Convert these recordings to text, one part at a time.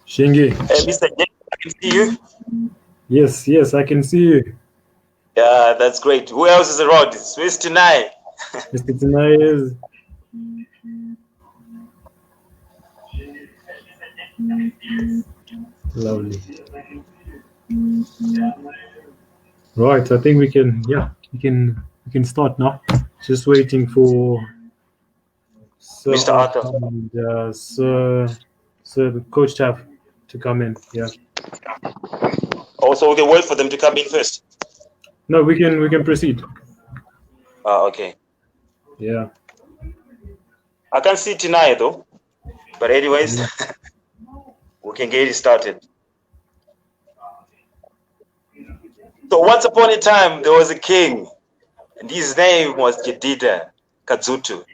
Shingi. Hey, Mr. J, I can see you. Yes, I can see you. Yeah, that's great. Who else is around? It's Mr. Tinaye. Mr. Tinaye is. Lovely. Right, I think we can start now. Just waiting for Sir Mr. Arthur. and Sir Coach Taff to come in. Yeah. Also, we can wait for them to come in first. No, we can proceed. Okay. Yeah. I can't see Tinaye though. But anyways, we can get it started. So once upon a time, there was a king, and his name was JEDIDIAH KADZUTU.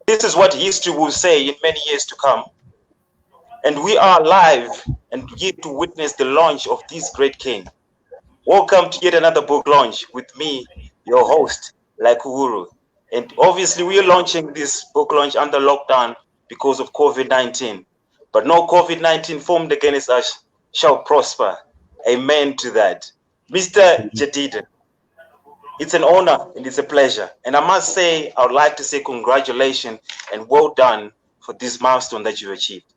This is what history will say in many years to come. And we are live and here to witness the launch of this great king. Welcome to yet another book launch with me, your host, Like Uhuru. And obviously we are launching this book launch under lockdown because of COVID-19. But no COVID-19 formed against us shall prosper. Amen to that. Mr. JEDIDIAH, it's an honor and it's a pleasure. And I must say, I would like to say congratulations and well done for this milestone that you've achieved.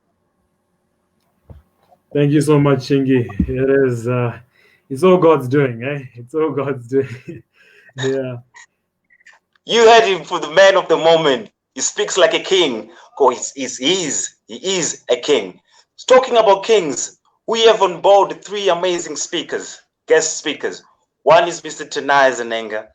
Thank you so much, Shingi. It is it's all God's doing, eh? It's all God's doing. Yeah. You heard him for the man of the moment. He speaks like a king, because he is a king. Talking about kings, we have on board three amazing speakers, guest speakers. One is Mr. Tinaye Zenenga,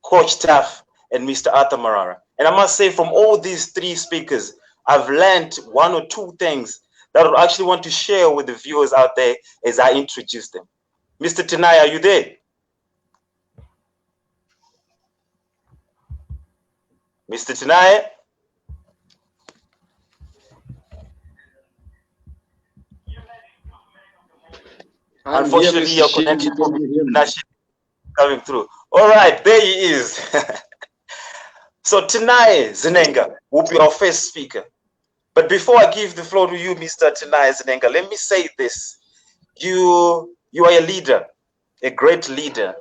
Coach Taff, and Mr. Arthur Marara. And I must say, from all these three speakers, I've learned one or two things that I actually want to share with the viewers out there as I introduce them. Mr. Tinaye, are you there? Mr. Tinaye? Unfortunately, your connection is coming through. All right, there he is. So Tinaye Zenenga will be our first speaker. But before I give the floor to you, Mr. Tinaye Zenenga, let me say this. You are a leader, a great leader,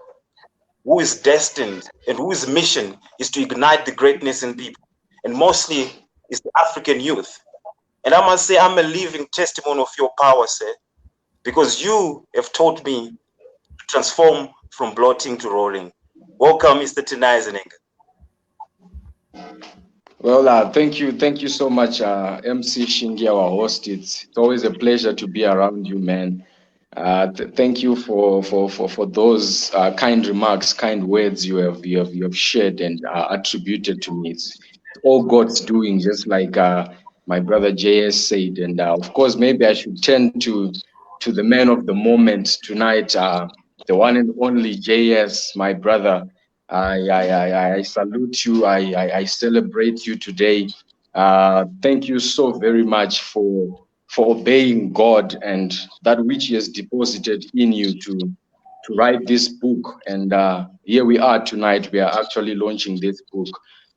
who is destined and whose mission is to ignite the greatness in people, and mostly is the African youth. And I must say, I'm a living testimony of your power, sir, because you have taught me to transform from bloating to rolling. Welcome, Mr. Tinaye Zenenga. Well, thank you so much, MC Shingi, our host. It's always a pleasure to be around you, man. Thank you for those kind remarks, kind words you have shared and attributed to me. It's all God's doing, just like my brother JS said. And of course, maybe I should turn to the man of the moment tonight, the one and only JS, my brother. I salute you. I celebrate you today. Thank you so very much for obeying God and that which He has deposited in you to write this book. And here we are tonight. We are actually launching this book.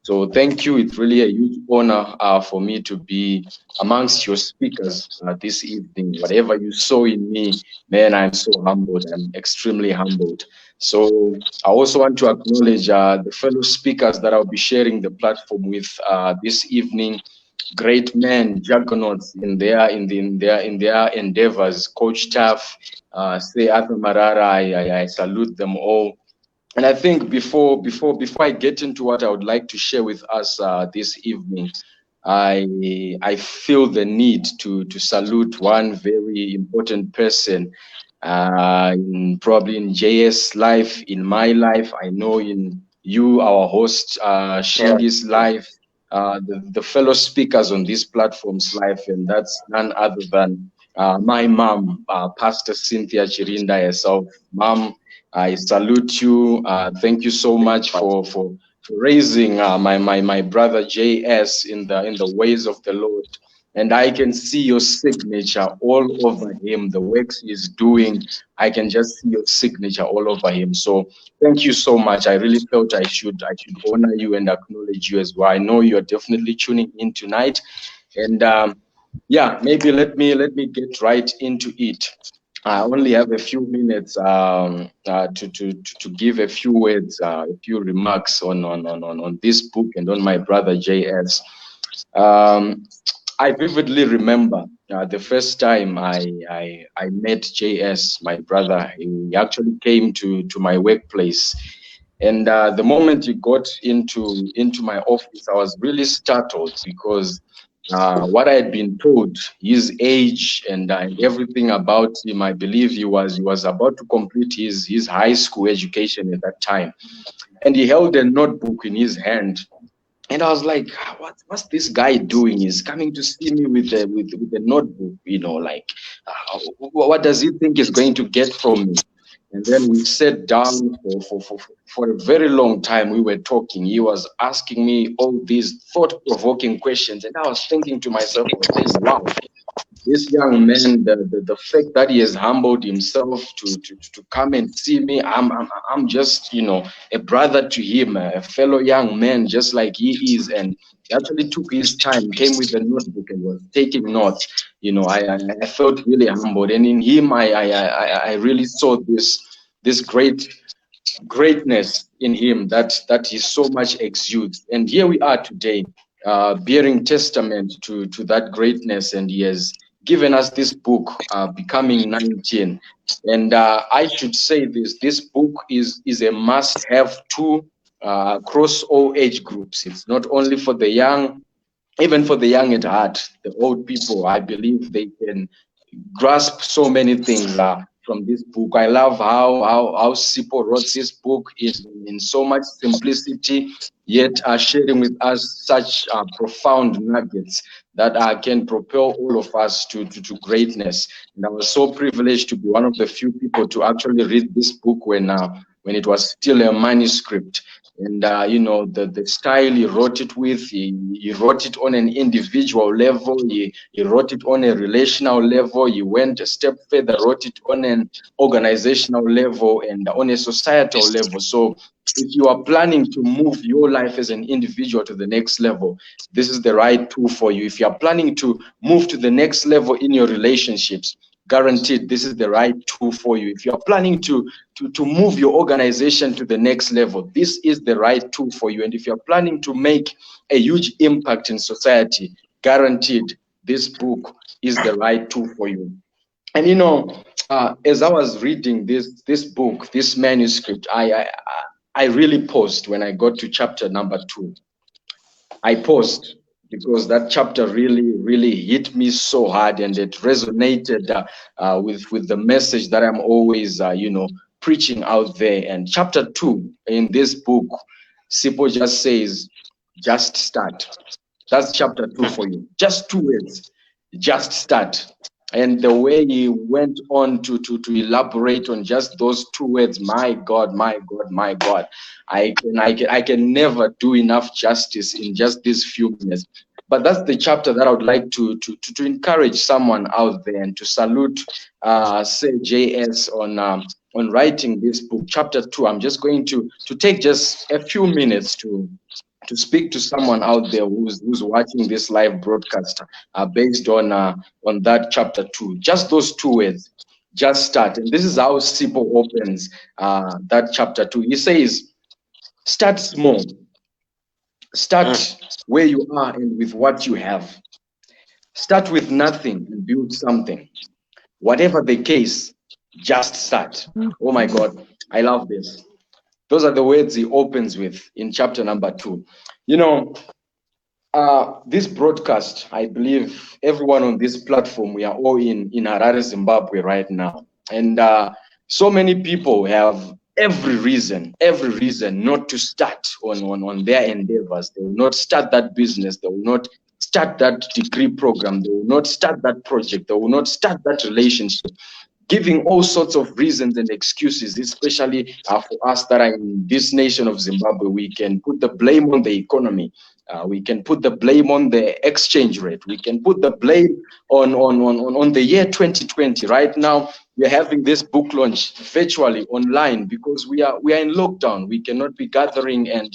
So thank you. It's really a huge honor for me to be amongst your speakers this evening. Whatever you saw in me, man, I'm so humbled. I'm extremely humbled. So I also want to acknowledge the fellow speakers that I'll be sharing the platform with this evening. Great men, juggernauts in their endeavors. Coach Taff, say Arthur Marara, I salute them all. And I think before I get into what I would like to share with us this evening, I feel the need to salute one very important person, probably in JS' life, in my life. I know in you, our host, Shingi's life, the fellow speakers on these platforms' life, and that's none other than my mom, Pastor Cynthia Chirinda herself. Mom, I salute you. Thank you so much for raising my brother JS in the ways of the Lord. And I can see your signature all over him. The works he's doing, I can just see your signature all over him. So thank you so much. I really felt I should honor you and acknowledge you as well. I know you're definitely tuning in tonight. And Yeah, maybe let me get right into it. I only have a few minutes to give a few words, a few remarks on this book and on my brother JS. Um, I vividly remember the first time I met JS, my brother. He actually came to my workplace, and the moment he got into my office, I was really startled because what I had been told, his age and everything about him, I believe he was about to complete his high school education at that time, and he held a notebook in his hand, and I was like, what's this guy doing? He's coming to see me with a notebook, like, what does he think he's going to get from me? And then we sat down for a very long time. We were talking. He was asking me all these thought-provoking questions, and I was thinking to myself, I was saying, wow, this young man, the fact that he has humbled himself to come and see me, I'm just, a brother to him, a fellow young man, just like he is. And he actually took his time, came with a notebook and was taking notes. I felt really humbled, and in him, I really saw this greatness in him that he so much exudes. And here we are today, bearing testament to that greatness, and he has given us this book, Becoming 19. And I should say this book is a must-have tool across all age groups. It's not only for the young, even for the young at heart, the old people. I believe they can grasp so many things from this book. I love how Sipho wrote this book in so much simplicity, yet sharing with us such profound nuggets that can propel all of us to greatness. And I was so privileged to be one of the few people to actually read this book when it was still a manuscript. And the style he wrote it with, he wrote it on an individual level, he wrote it on a relational level, he went a step further, wrote it on an organizational level and on a societal level. So if you are planning to move your life as an individual to the next level, this is the right tool for you. If you are planning to move to the next level in your relationships, guaranteed this is the right tool for you. If you are planning to move your organization to the next level, this is the right tool for you. And if you're planning to make a huge impact in society, guaranteed this book is the right tool for you. And as I was reading this book, this manuscript, I really paused when I got to chapter number 2. I paused because that chapter really hit me so hard, and it resonated with the message that I'm always preaching out there. And chapter 2 in this book, Sipho just says, just start. That's chapter 2 for you. Just 2 words, just start. And the way he went on to elaborate on just those 2 words, my God, my God, my God, I can never do enough justice in just these few minutes. But that's the chapter that I would like to encourage someone out there and to salute, say JS on writing this book, chapter 2. I'm just going to take just a few minutes to speak to someone out there who's watching this live broadcast based on that chapter 2. Just those 2 words, just start. And this is how Sipho opens that chapter 2. He says, start small. Start where you are and with what you have. Start with nothing and build something. Whatever the case, just start. Oh my God, I love this. Those are the words he opens with in chapter number 2. This broadcast, I believe everyone on this platform, we are all in Harare, Zimbabwe right now. And so many people have every reason not to start on their endeavors. They will not start that business. They will not start that degree program. They will not start that project. They will not start that relationship, giving all sorts of reasons and excuses, especially for us that are in this nation of Zimbabwe. We can put the blame on the economy. We can put the blame on the exchange rate. We can put the blame on the year 2020. Right now, we're having this book launch virtually online because we are in lockdown. We cannot be gathering and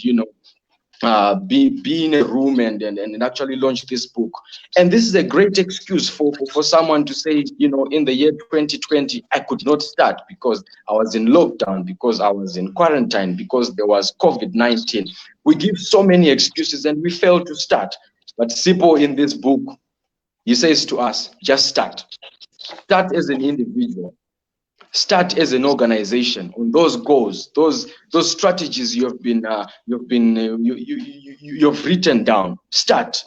be in a room and actually launch this book. And this is a great excuse for someone to say, you know, in the year 2020, I could not start because I was in lockdown, because I was in quarantine, because there was COVID-19. We give so many excuses and we fail to start. But Sipho in this book, he says to us, just start. Start as an individual. Start as an organization on those goals, those strategies you've written down. Start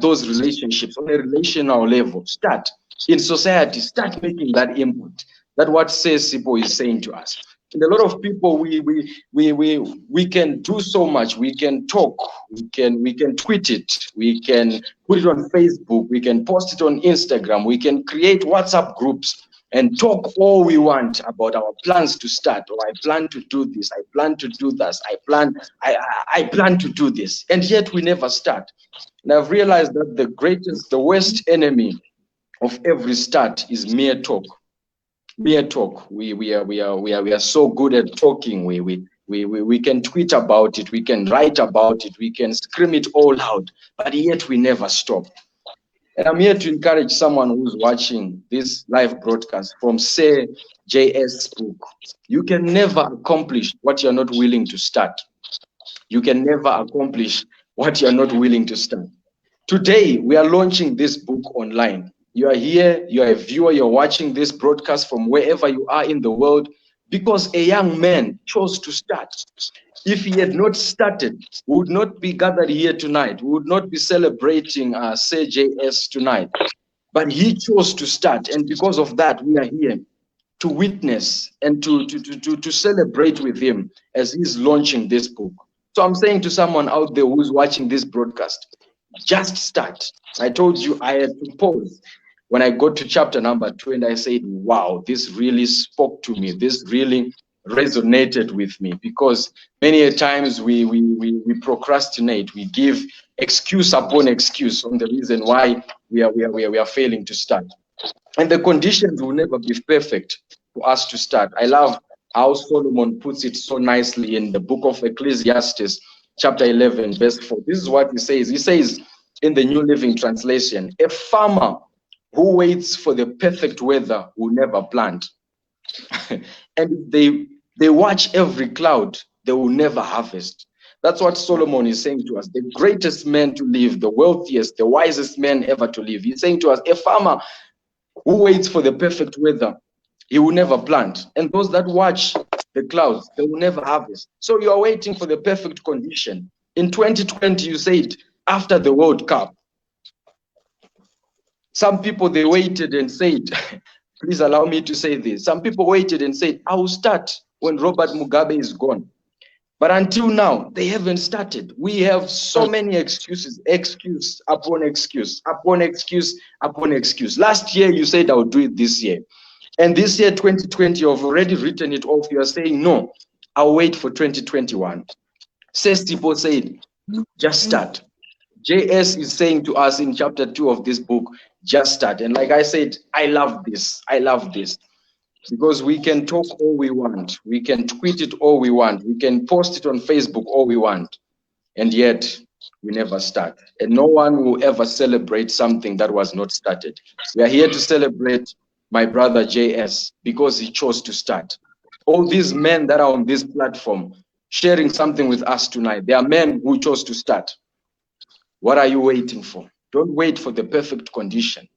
those relationships on a relational level. Start in society. Start making that impact. That's what Sipho is saying to us. And a lot of people, we can do so much. We can talk. We can tweet it. We can put it on Facebook. We can post it on Instagram. We can create WhatsApp groups and talk all we want about our plans to start. Or I plan to do this. I plan to do this. I plan to do this. And yet we never start. And I've realized that the worst enemy of every start is mere talk. Mere talk. We are so good at talking. We can tweet about it. We can write about it. We can scream it all out. But yet we never stop. And I'm here to encourage someone who's watching this live broadcast from Say JS book. You can never accomplish what you're not willing to start. You can never accomplish what you're not willing to start. Today, we are launching this book online. You are here, you are a viewer, you're watching this broadcast from wherever you are in the world because a young man chose to start. If he had not started, we would not be gathered here tonight. We would not be celebrating Say JS tonight. But he chose to start, and because of that, we are here to witness and to celebrate with him as he's launching this book. So I'm saying to someone out there who's watching this broadcast, just start. I told you I had to pause when I got to chapter number 2, and I said, wow, this really spoke to me. This really resonated with me, because many a times we procrastinate. We give excuse upon excuse on the reason why we are failing to start. And the conditions will never be perfect for us to start. I love how Solomon puts it so nicely in the book of Ecclesiastes, chapter 11, verse 4. This is what he says. He says in the New Living Translation, a farmer who waits for the perfect weather will never plant. And if they watch every cloud, they will never harvest. That's what Solomon is saying to us. The greatest man to live, the wealthiest, the wisest man ever to live. He's saying to us, a farmer who waits for the perfect weather, he will never plant. And those that watch the clouds, they will never harvest. So you are waiting for the perfect condition. In 2020, you said, after the World Cup, some people, they waited and said, please allow me to say this. Some people waited and said, I will start when Robert Mugabe is gone. But until now, they haven't started. We have so many excuses, excuse upon excuse, upon excuse, upon excuse. Last year, you said, I'll do it this year. And this year, 2020, you've already written it off. You are saying, no, I'll wait for 2021. Sipho said, just start. JS is saying to us in chapter 2 of this book, just start. And like I said, I love this. I love this. Because we can talk all we want. We can tweet it all we want. We can post it on Facebook all we want. And yet, we never start. And no one will ever celebrate something that was not started. We are here to celebrate my brother JS because he chose to start. All these men that are on this platform sharing something with us tonight, they are men who chose to start. What are you waiting for? Don't wait for the perfect condition.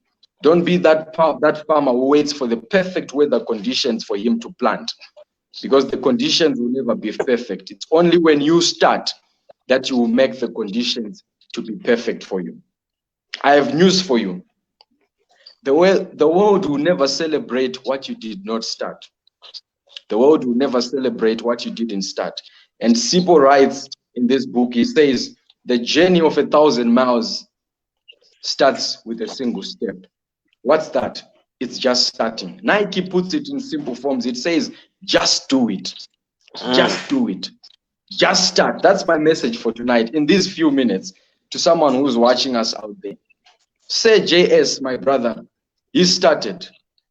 Don't be that farmer who waits for the perfect weather conditions for him to plant, because the conditions will never be perfect. It's only when you start that you will make the conditions to be perfect for you. I have news for you. The world will never celebrate what you did not start. The world will never celebrate what you didn't start. And Sipho writes in this book, he says, the journey of 1,000 miles starts with a single step. What's that? It's just starting. Nike puts it in simple forms. It says, just do it. Just do it. Just start. That's my message for tonight in these few minutes to someone who's watching us out there. Say JS, my brother, he started,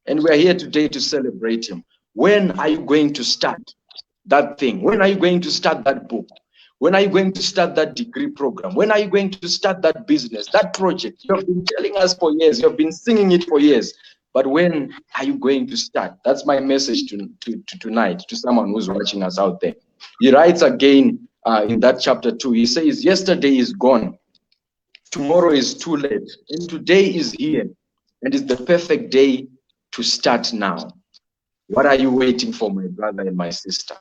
and we're here today to celebrate him. When are you going to start that thing? When are you going to start that book? When are you going to start that degree program? When are you going to start that business, that project? You have been telling us for years. You have been singing it for years. But when are you going to start? That's my message to tonight, to someone who's watching us out there. He writes again in that chapter 2. He says, yesterday is gone. Tomorrow is too late. And today is here. And it's the perfect day to start now. What are you waiting for, my brother and my sister?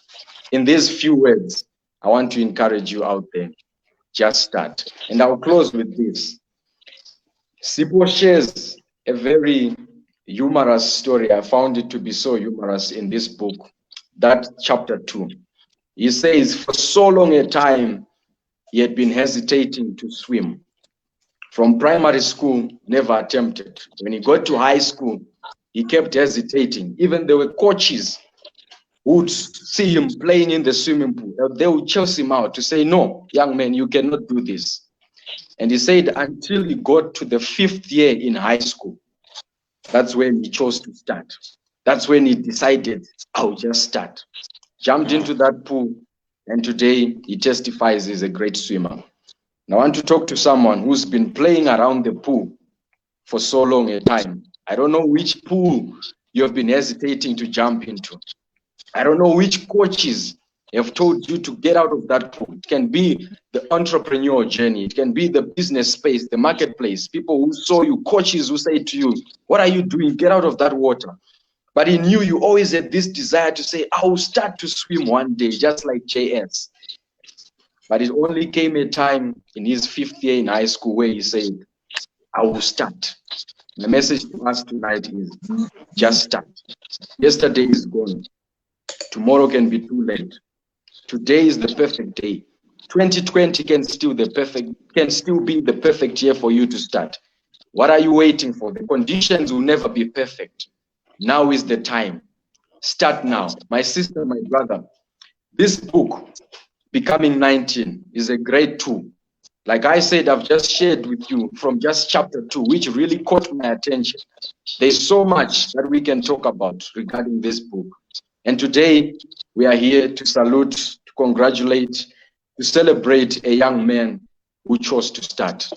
In these few words, I want to encourage you out there. Just start. And I'll close with this. Sipho shares a very humorous story. I found it to be so humorous in this book, that chapter 2. He says, for so long a time, he had been hesitating to swim. From primary school, never attempted. When he got to high school, he kept hesitating. Even there were coaches who would see him playing in the swimming pool. They would chase him out to say, no, young man, you cannot do this. And he said until he got to the 5th year in high school, that's when he chose to start. That's when he decided, I'll just start. Jumped into that pool, and today he testifies he's a great swimmer. Now, I want to talk to someone who's been playing around the pool for so long a time. I don't know which pool you have been hesitating to jump into. I don't know which coaches have told you to get out of that pool. It can be the entrepreneurial journey. It can be the business space, the marketplace. People who saw you, coaches who say to you, what are you doing? Get out of that water. But he knew you always had this desire to say, I will start to swim one day, just like JS. But it only came a time in his 5th year in high school where he said, I will start. The message to us tonight is just start. Yesterday is gone. Tomorrow can be too late. Today is the perfect day. 2020 can still be the perfect year for you to start. What are you waiting for? The conditions will never be perfect. Now is the time. Start now. My sister, my brother, this book, Becoming 19, is a great tool. Like I said, I've just shared with you from just chapter 2, which really caught my attention. There's so much that we can talk about regarding this book. And today, we are here to salute, to congratulate, to celebrate a young man who chose to start.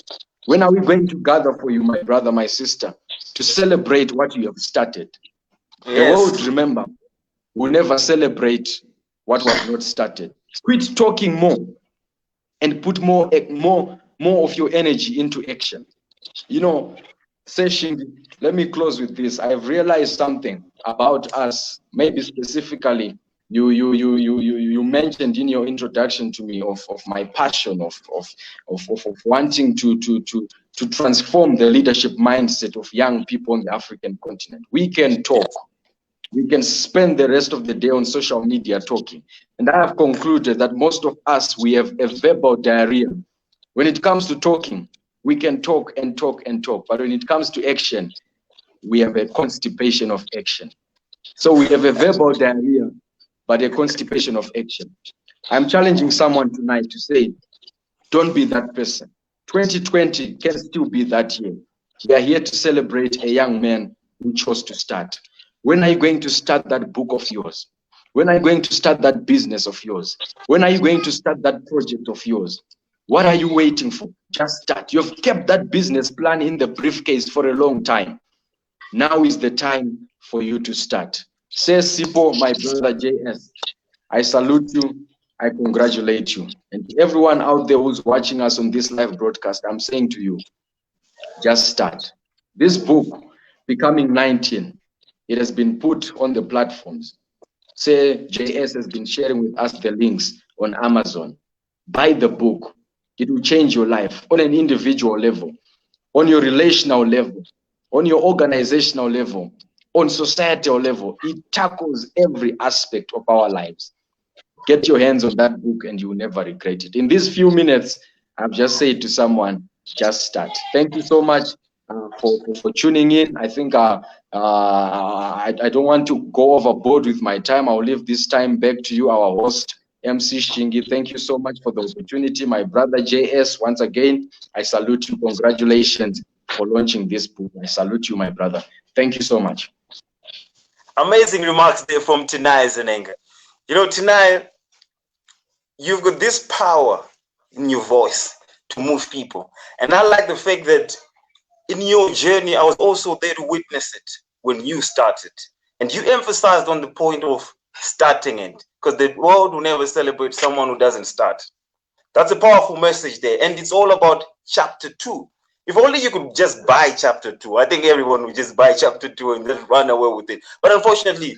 When are we going to gather for you, my brother, my sister, to celebrate what you have started? Yes. The world, remember, will never celebrate what was not started. Quit talking more and put more of your energy into action. You know, Session, let me close with this. I've realized something about us, maybe specifically, you mentioned in your introduction to me of my passion of wanting to transform the leadership mindset of young people on the African continent. We can talk. We can spend the rest of the day on social media talking. And I have concluded that most of us, we have a verbal diarrhea. When it comes to talking, we can talk and talk and talk. But when it comes to action, we have a constipation of action. So we have a verbal diarrhea, but a constipation of action. I'm challenging someone tonight to say, don't be that person. 2020 can still be that year. We are here to celebrate a young man who chose to start. When are you going to start that book of yours? When are you going to start that business of yours? When are you going to start that project of yours? What are you waiting for? Just start. You've kept that business plan in the briefcase for a long time. Now is the time for you to start. Says Sipho, my brother JS, I salute you. I congratulate you. And to everyone out there who's watching us on this live broadcast, I'm saying to you, just start. This book, Becoming 19, it has been put on the platforms. Say JS has been sharing with us the links on Amazon. Buy the book. It will change your life on an individual level, on your relational level, on your organizational level, on societal level. It tackles every aspect of our lives. Get your hands on that book and you will never regret it. In these few minutes, I've just said to someone, just start. Thank you so much for tuning in. I think I don't want to go overboard with my time. I'll leave this time back to you, our host, MC Shingi. Thank you so much for the opportunity. My brother JS, once again, I salute you. Congratulations for launching this book. I salute you, my brother. Thank you so much. Amazing remarks there from Tinaye Zenenga. You know, Tinaye, you've got this power in your voice to move people. And I like the fact that in your journey, I was also there to witness it when you started. And you emphasized on the point of starting it, because the world will never celebrate someone who doesn't start. That's a powerful message there. And it's all about chapter 2. If only you could just buy chapter 2. I think everyone would just buy chapter 2 and then run away with it. But unfortunately,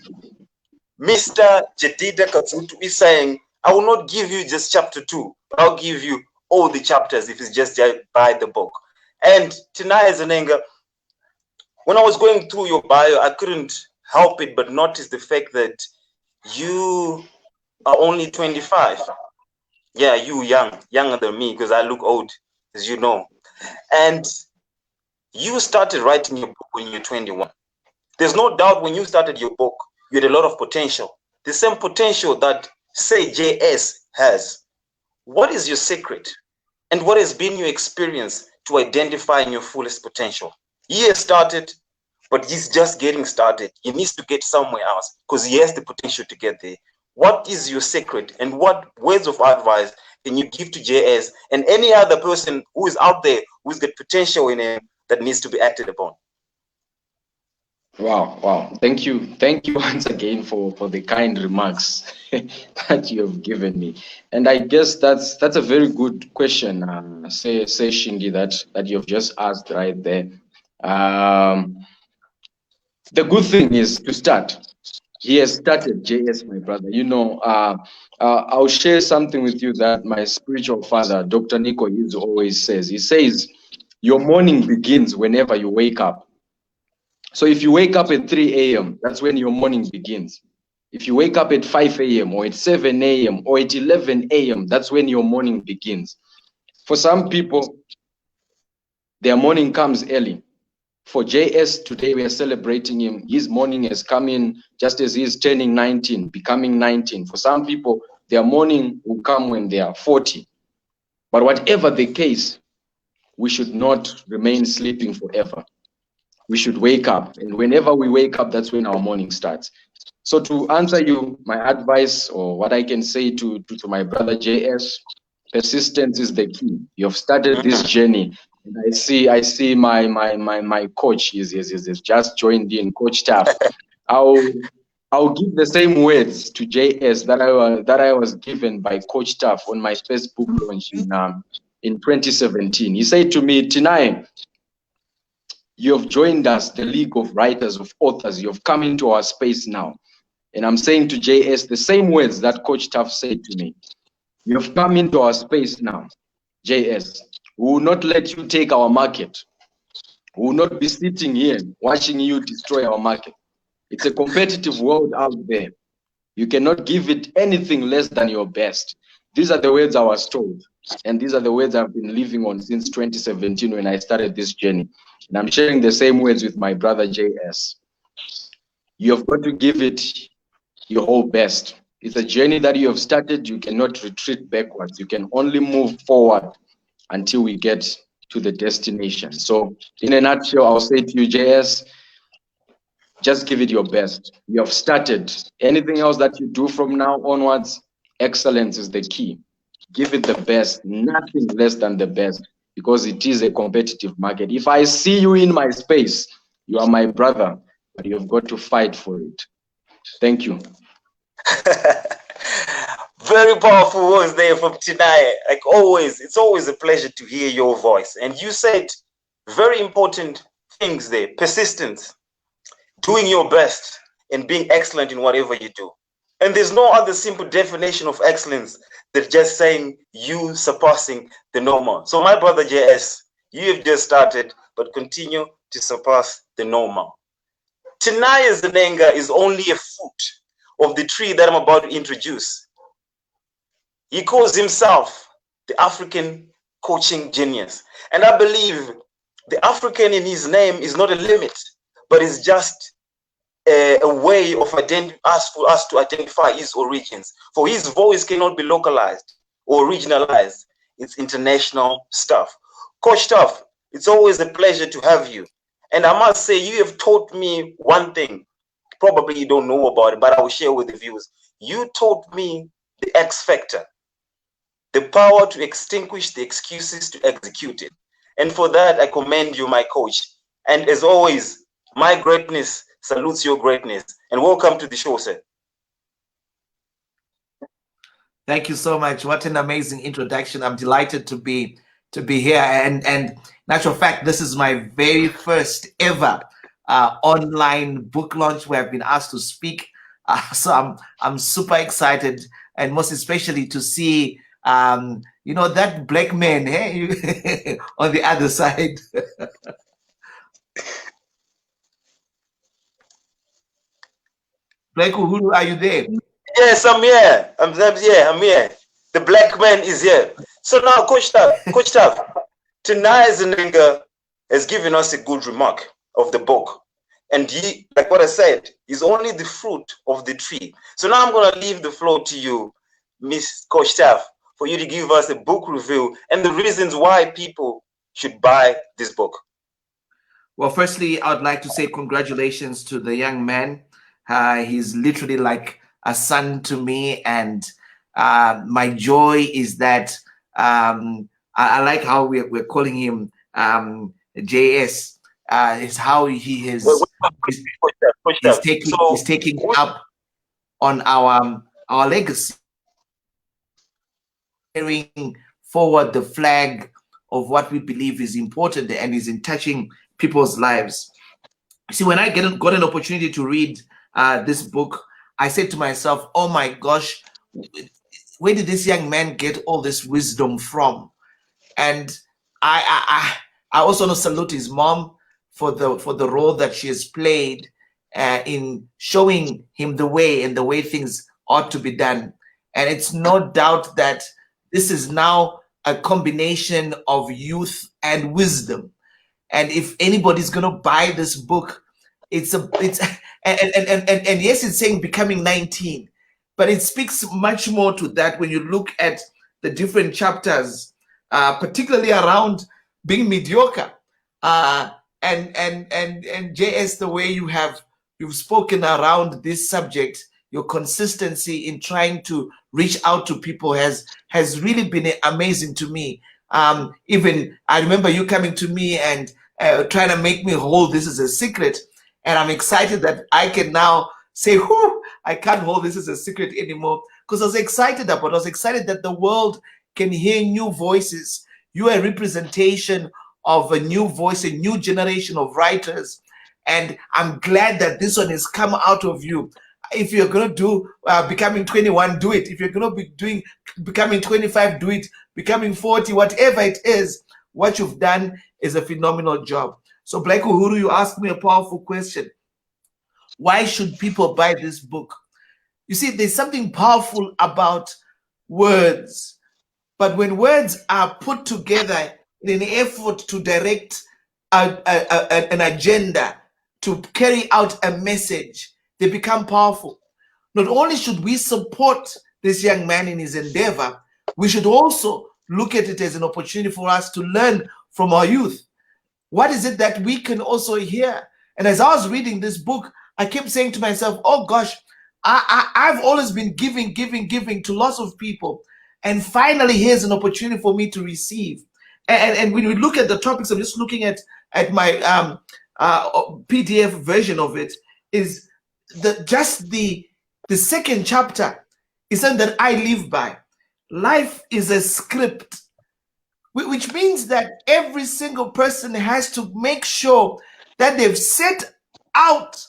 Mr. JEDIDIAH KADZUTU is saying, I will not give you just chapter 2, but I'll give you all the chapters if it's just buy the book. And Tinaye Zenenga, when I was going through your bio, I couldn't help it but notice the fact that you are only 25. Yeah, you younger than me, because I look old, as you know. And you started writing your book when you're 21. There's no doubt when you started your book, you had a lot of potential. The same potential that, say, JS has. What is your secret? And what has been your experience to identifying your fullest potential? He has started, but he's just getting started. He needs to get somewhere else because he has the potential to get there. What is your secret, and what words of advice can you give to JS and any other person who is out there who's got potential in him that needs to be acted upon? Wow. Thank you once again for the kind remarks that you have given me. And I guess that's a very good question, say Shingi, that you've just asked right there. The good thing is to start. He has started, JS, my brother. You know, I'll share something with you that my spiritual father, Dr. Nico, always says. He says, your morning begins whenever you wake up. So if you wake up at 3 a.m., that's when your morning begins. If you wake up at 5 a.m. or at 7 a.m. or at 11 a.m., that's when your morning begins. For some people, their morning comes early. For JS, today we are celebrating him. His morning has come in just as he is turning 19, becoming 19. For some people, their morning will come when they are 40. But whatever the case, we should not remain sleeping forever. We should wake up. And whenever we wake up, that's when our morning starts. So to answer you, my advice, or what I can say to my brother JS, persistence is the key. You have started this journey. And I see my coach is just joined in, Coach Taff. I'll give the same words to JS that I was given by Coach Taff on my first book launch in 2017. He said to me, Tinaye, you have joined us, the League of Writers, of Authors. You have come into our space now. And I'm saying to JS the same words that Coach Taff said to me. You have come into our space now, JS. We will not let you take our market. We will not be sitting here watching you destroy our market. It's a competitive world out there. You cannot give it anything less than your best. These are the words I was told. And these are the words I've been living on since 2017 when I started this journey. And I'm sharing the same words with my brother JS. You have got to give it your whole best. It's a journey that you have started. You cannot retreat backwards. You can only move forward until we get to the destination. So in a nutshell, I'll say to you, JS, just give it your best. You have started. Anything else that you do from now onwards, excellence is the key. Give it the best, nothing less than the best, because it is a competitive market. If I see you in my space, you are my brother, but you've got to fight for it. Thank you. Very powerful words there from Tinaye. Like always, it's always a pleasure to hear your voice. And you said very important things there. Persistence, doing your best, and being excellent in whatever you do. And there's no other simple definition of excellence than just saying you surpassing the normal. So my brother JS, you have just started, but continue to surpass the normal. Tinaye Zenenga is only a fruit of the tree that I'm about to introduce. He calls himself the African coaching genius. And I believe the African in his name is not a limit, but it's just a way of for us to identify his origins. For his voice cannot be localized or regionalized. It's international stuff. Coach Taff, it's always a pleasure to have you. And I must say, you have taught me one thing. Probably you don't know about it, but I will share with the viewers. You taught me the X factor. the power to extinguish the excuses to execute it. And for that, I commend you, my coach. And as always, my greatness salutes your greatness. And welcome to the show, sir. Thank you so much. What an amazing introduction. I'm delighted to be here. And natural fact, this is my very first ever online book launch where I've been asked to speak. So I'm super excited, and most especially to see you know, that black man, hey, on the other side. Black Uhuru, are you there? Yes, I'm here. I'm here. The black man is here. So now, Coach Taff, Tinaye Zenenga has given us a good remark of the book. And he, like what I said, is only the fruit of the tree. So now I'm going to leave the floor to you, Miss Coach Taff, for you to give us a book review and the reasons why people should buy this book. Well, firstly, I would like to say congratulations to the young man. He's literally like a son to me, and my joy is that I like how we're calling him JS. Is how he is. He's taking up on our legacy, carrying forward the flag of what we believe is important and is in touching people's lives. See, when I got an opportunity to read this book, I said to myself, oh my gosh, where did this young man get all this wisdom from? And I also want to salute his mom for the role that she has played in showing him the way and the way things ought to be done. And it's no doubt that this is now a combination of youth and wisdom. And if anybody's going to buy this book, and yes, it's saying becoming 19, but it speaks much more to that when you look at the different chapters, particularly around being mediocre. And JS, the way you've spoken around this subject, your consistency in trying to reach out to people has really been amazing to me. Even I remember you coming to me and trying to make me hold this as a secret, and I'm excited that I can now say, whoo, I can't hold this as a secret anymore, because I was excited that the world can hear new voices. You are a representation of a new voice, a new generation of writers, and I'm glad that this one has come out of you. If you're going to do becoming 21, do it. If you're going to be doing becoming 25, do it. Becoming 40, whatever it is, what you've done is a phenomenal job. So Black Uhuru, you asked me a powerful question. Why should people buy this book? You see, there's something powerful about words, but when words are put together in an effort to direct an agenda, to carry out a message, they become powerful. Not only should we support this young man in his endeavor, we should also look at it as an opportunity for us to learn from our youth. What is it that we can also hear? And as I was reading this book, I kept saying to myself, oh gosh, I've always been giving to lots of people. And finally, here's an opportunity for me to receive. And when we look at the topics, I'm just looking at my PDF version of it, is the second chapter is something that I live by. Life is a script, which means that every single person has to make sure that they've set out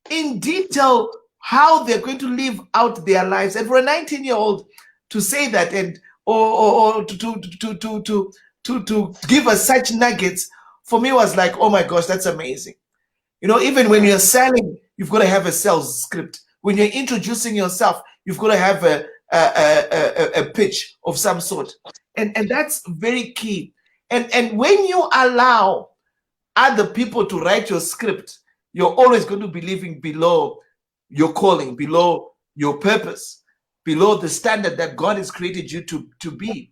in detail how they're going to live out their lives. And for a 19-year-old to say that and or to give us such nuggets, for me was like, oh my gosh, that's amazing. You know, even when you're selling, you've got to have a sales script. When you're introducing yourself, you've got to have a pitch of some sort. And that's very key. And when you allow other people to write your script, you're always going to be living below your calling, below your purpose, below the standard that God has created you to be.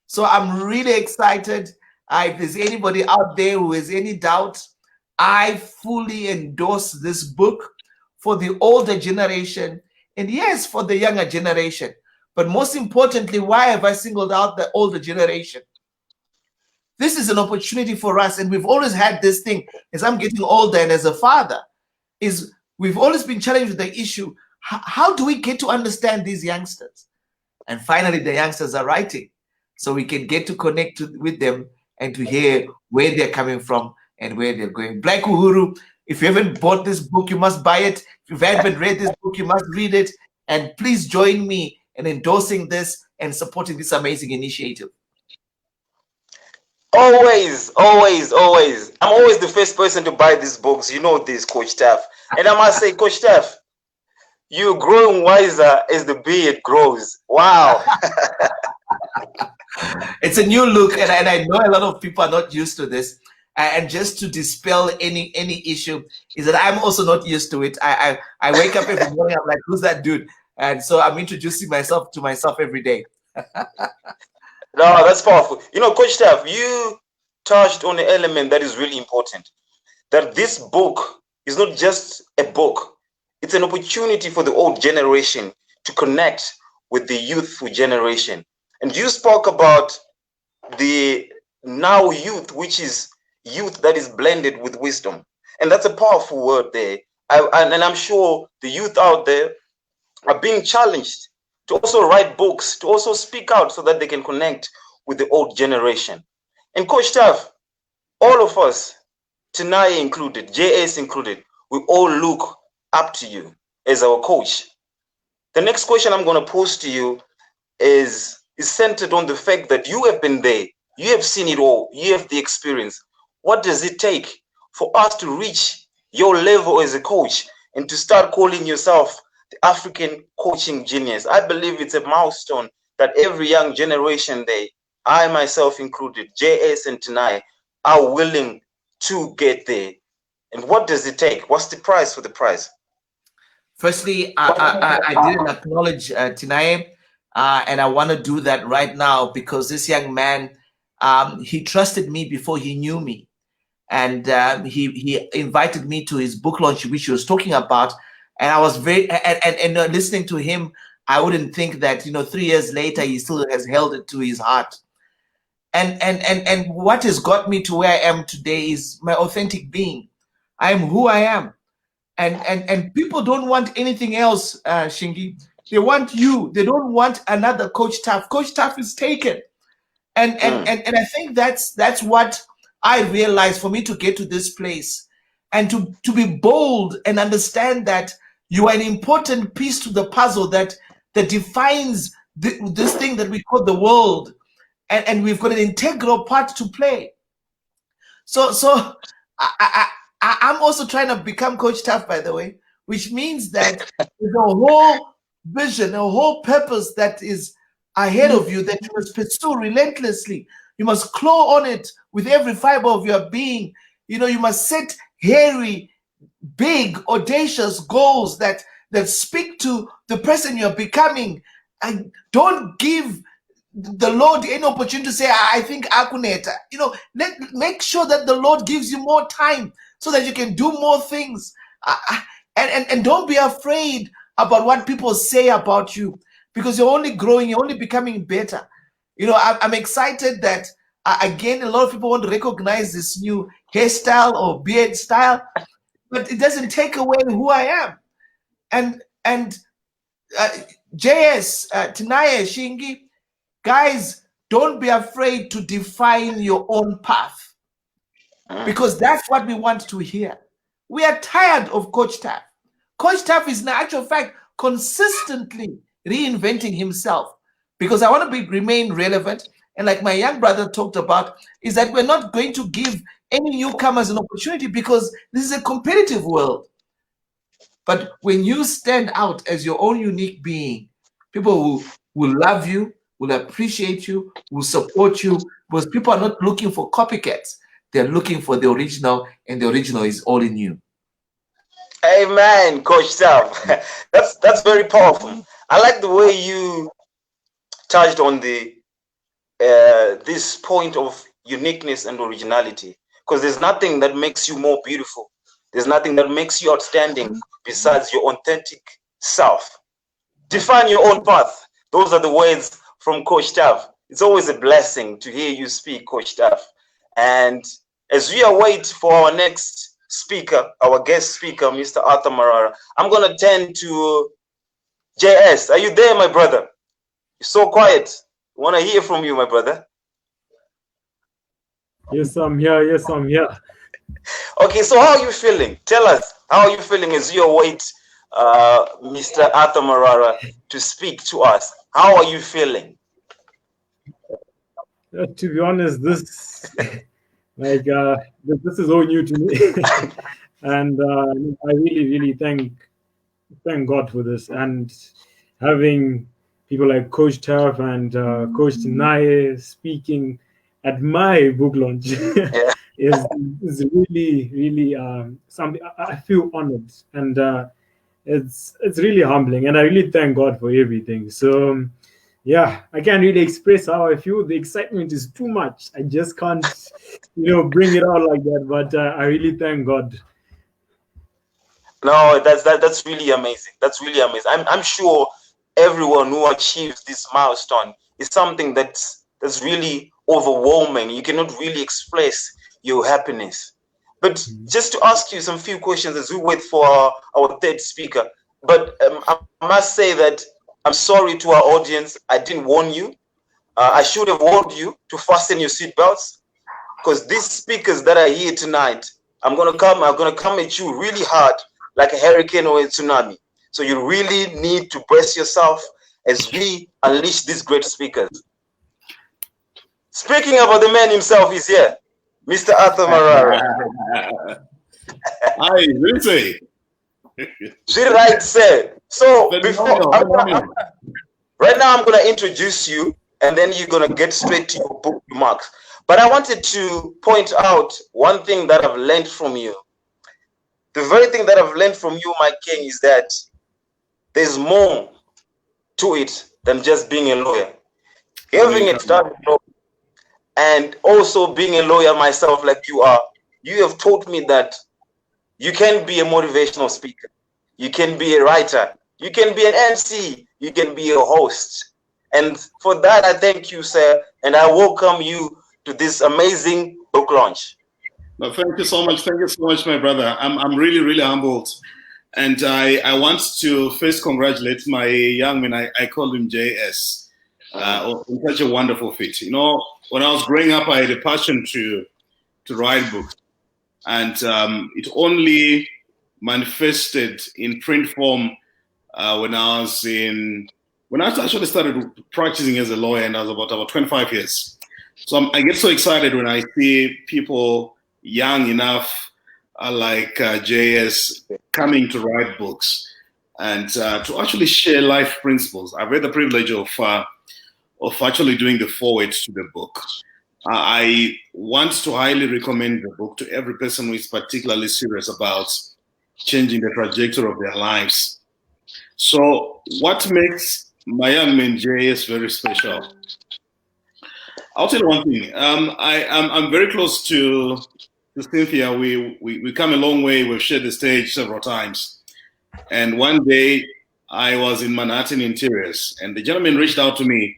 So I'm really excited. If there's anybody out there who has any doubt, I fully endorse this book for the older generation, and yes, for the younger generation, But most importantly, why have I singled out the older generation? This is an opportunity for us, and we've always had this thing, as I'm getting older and as a father, is we've always been challenged with the issue, how do we get to understand these youngsters? And finally, the youngsters are writing, so we can get to connect with them and to hear where they're coming from and where they're going. Black Uhuru, if you haven't bought this book, you must buy it. If you haven't read this book, you must read it. And please join me in endorsing this and supporting this amazing initiative. Always, always, always. I'm always the first person to buy these books. You know this, Coach Taff. And I must say, Coach Taff, you're growing wiser as the beard grows. Wow. It's a new look, and I know a lot of people are not used to this. And just to dispel any issue, is that I'm also not used to it. I wake up every morning, I'm like, who's that dude? And so I'm introducing myself to myself every day. No, that's powerful. You know, Coach Taff, you touched on an element that is really important. That this book is not just a book. It's an opportunity for the old generation to connect with the youthful generation. And you spoke about the now youth, which is youth that is blended with wisdom. And that's a powerful word there. And I'm sure the youth out there are being challenged to also write books, to also speak out so that they can connect with the old generation. And Coach Taff, all of us, Tinaye included, JS included, we all look up to you as our coach. The next question I'm going to pose to you is centered on the fact that you have been there, you have seen it all, you have the experience. What does it take for us to reach your level as a coach and to start calling yourself the African coaching genius? I believe it's a milestone that every young generation there, I myself included, JS and Tinaye, are willing to get there. And what does it take? What's the price for the prize? Firstly, I didn't acknowledge Tinaye, and I want to do that right now because this young man, he trusted me before he knew me. And he invited me to his book launch, which he was talking about. And I was very, and listening to him, I wouldn't think that, 3 years later, he still has held it to his heart. And what has got me to where I am today is my authentic being. I am who I am. And people don't want anything else, Shingi. They want you. They don't want another Coach Taff. Coach Taff is taken. And I think that's what I realized for me to get to this place and to be bold and understand that you are an important piece to the puzzle that defines this thing that we call the world. And we've got an integral part to play. So I'm also trying to become Coach Taff, by the way, which means that there's a whole vision, a whole purpose that is ahead of you that you must pursue relentlessly. You must claw on it with every fiber of your being. You must set hairy, big, audacious goals that speak to the person you're becoming. And don't give the Lord any opportunity to say, I think Akuneta. Make sure that the Lord gives you more time so that you can do more things. And don't be afraid about what people say about you, because you're only growing, you're only becoming better. I'm excited that, again, a lot of people want to recognize this new hairstyle or beard style, but it doesn't take away who I am. And JS, Tinaye, Shingi, guys, don't be afraid to define your own path, because that's what we want to hear. We are tired of Coach Taff. Coach Taff is, in actual fact, consistently reinventing himself, because I want to remain relevant. And like my young brother talked about, is that we're not going to give any newcomers an opportunity because this is a competitive world. But when you stand out as your own unique being, people will love you, will appreciate you, will support you, because people are not looking for copycats. They're looking for the original, and the original is all in you. Amen, Coach Taff. That's very powerful. I like the way you touched on the this point of uniqueness and originality, because there's nothing that makes you more beautiful. There's nothing that makes you outstanding besides your authentic self. Define your own path. Those are the words from Coach Taff. It's always a blessing to hear you speak, Coach Taff. And as we await for our next speaker, our guest speaker, Mr. Arthur Marara, I'm going to turn to JS. Are you there, my brother? You're so quiet. I want to hear from you, my brother. Yes, I'm here. Yes, I'm here. Okay, so how are you feeling? Tell us, how are you feeling as you await Mr. Arthur Marara to speak to us? How are you feeling? To be honest, this this is all new to me, and I really thank God for this, and having people like Coach Taff and Coach Tinaye speaking at my book launch is really something I feel honored, and it's really humbling, and I really thank God for everything. So yeah, I can't really express how I feel. The excitement is too much. I just can't, bring it out like that. But I really thank God. No, that's really amazing. That's really amazing. I'm sure everyone who achieves this milestone is something that's really overwhelming. You cannot really express your happiness. But just to ask you some few questions as we wait for our third speaker. But I must say that I'm sorry to our audience. I didn't warn you. I should have warned you to fasten your seatbelts, because these speakers that are here tonight, I'm gonna come at you really hard, like a hurricane or a tsunami. So you really need to brace yourself as we unleash these great speakers. Speaking about the man himself, is here, Mr. Arthur Marara. Hi, Lucy. Right, sir. So right now I'm gonna introduce you, and then you're gonna get straight to your book remarks. But I wanted to point out one thing that I've learned from you. The very thing that I've learned from you, my king, is that there's more to it than just being a lawyer. Having a started law, and also being a lawyer myself like you are, you have taught me that you can be a motivational speaker, you can be a writer, you can be an MC, you can be a host. And for that, I thank you, sir, and I welcome you to this amazing book launch. No, thank you so much. Thank you so much, my brother. I'm really humbled. And I want to first congratulate my young man. I call him JS. On such a wonderful feat. When I was growing up, I had a passion to write books. And it only manifested in print form when I actually started practicing as a lawyer, and I was about 25 years. So I get so excited when I see people young enough like JS coming to write books and to actually share life principles. I've had the privilege of actually doing the foreword to the book. I want to highly recommend the book to every person who is particularly serious about changing the trajectory of their lives. So what makes my young man JS very special? I'll tell you one thing. I'm very close to Cynthia. We come a long way. We've shared the stage several times. And one day I was in Manhattan Interiors, and the gentleman reached out to me.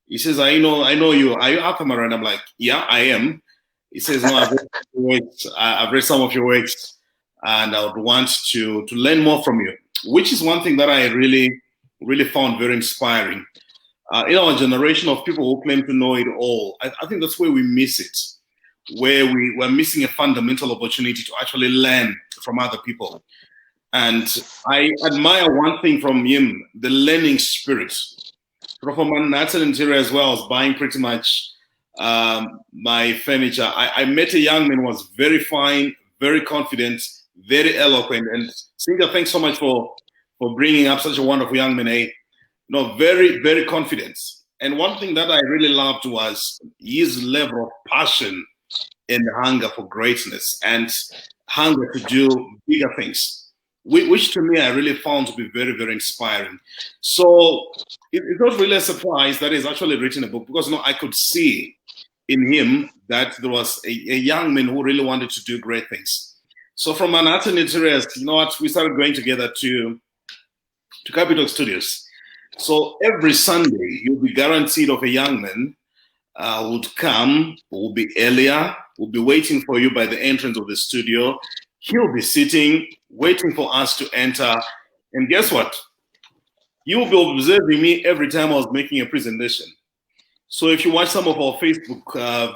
He says, I know you. Are you Arthur Marara? And I'm like, yeah, I am. He says, no, I've read some of your works, and I would want to learn more from you, which is one thing that I really found very inspiring. In our generation of people who claim to know it all, I think that's where we miss it, where we're missing a fundamental opportunity to actually learn from other people. And I admire one thing from him, the learning spirit. From Manhattan Interior as well, I was buying pretty much my furniture. I met a young man who was very fine, very confident, very eloquent. And Cynthia, thanks so much for bringing up such a wonderful young man. Very confident. And one thing that I really loved was his level of passion and hunger for greatness and hunger to do bigger things, which to me I really found to be very inspiring. So it's not really a surprise that he's actually written a book, because I could see in him that there was a young man who really wanted to do great things. So from Manhattan Interiors, we started going together to Capitol Studios. So every Sunday, you'll be guaranteed of a young man would come, will be earlier, will be waiting for you by the entrance of the studio. He'll be sitting, waiting for us to enter. And guess what? You'll be observing me every time I was making a presentation. So if you watch some of our Facebook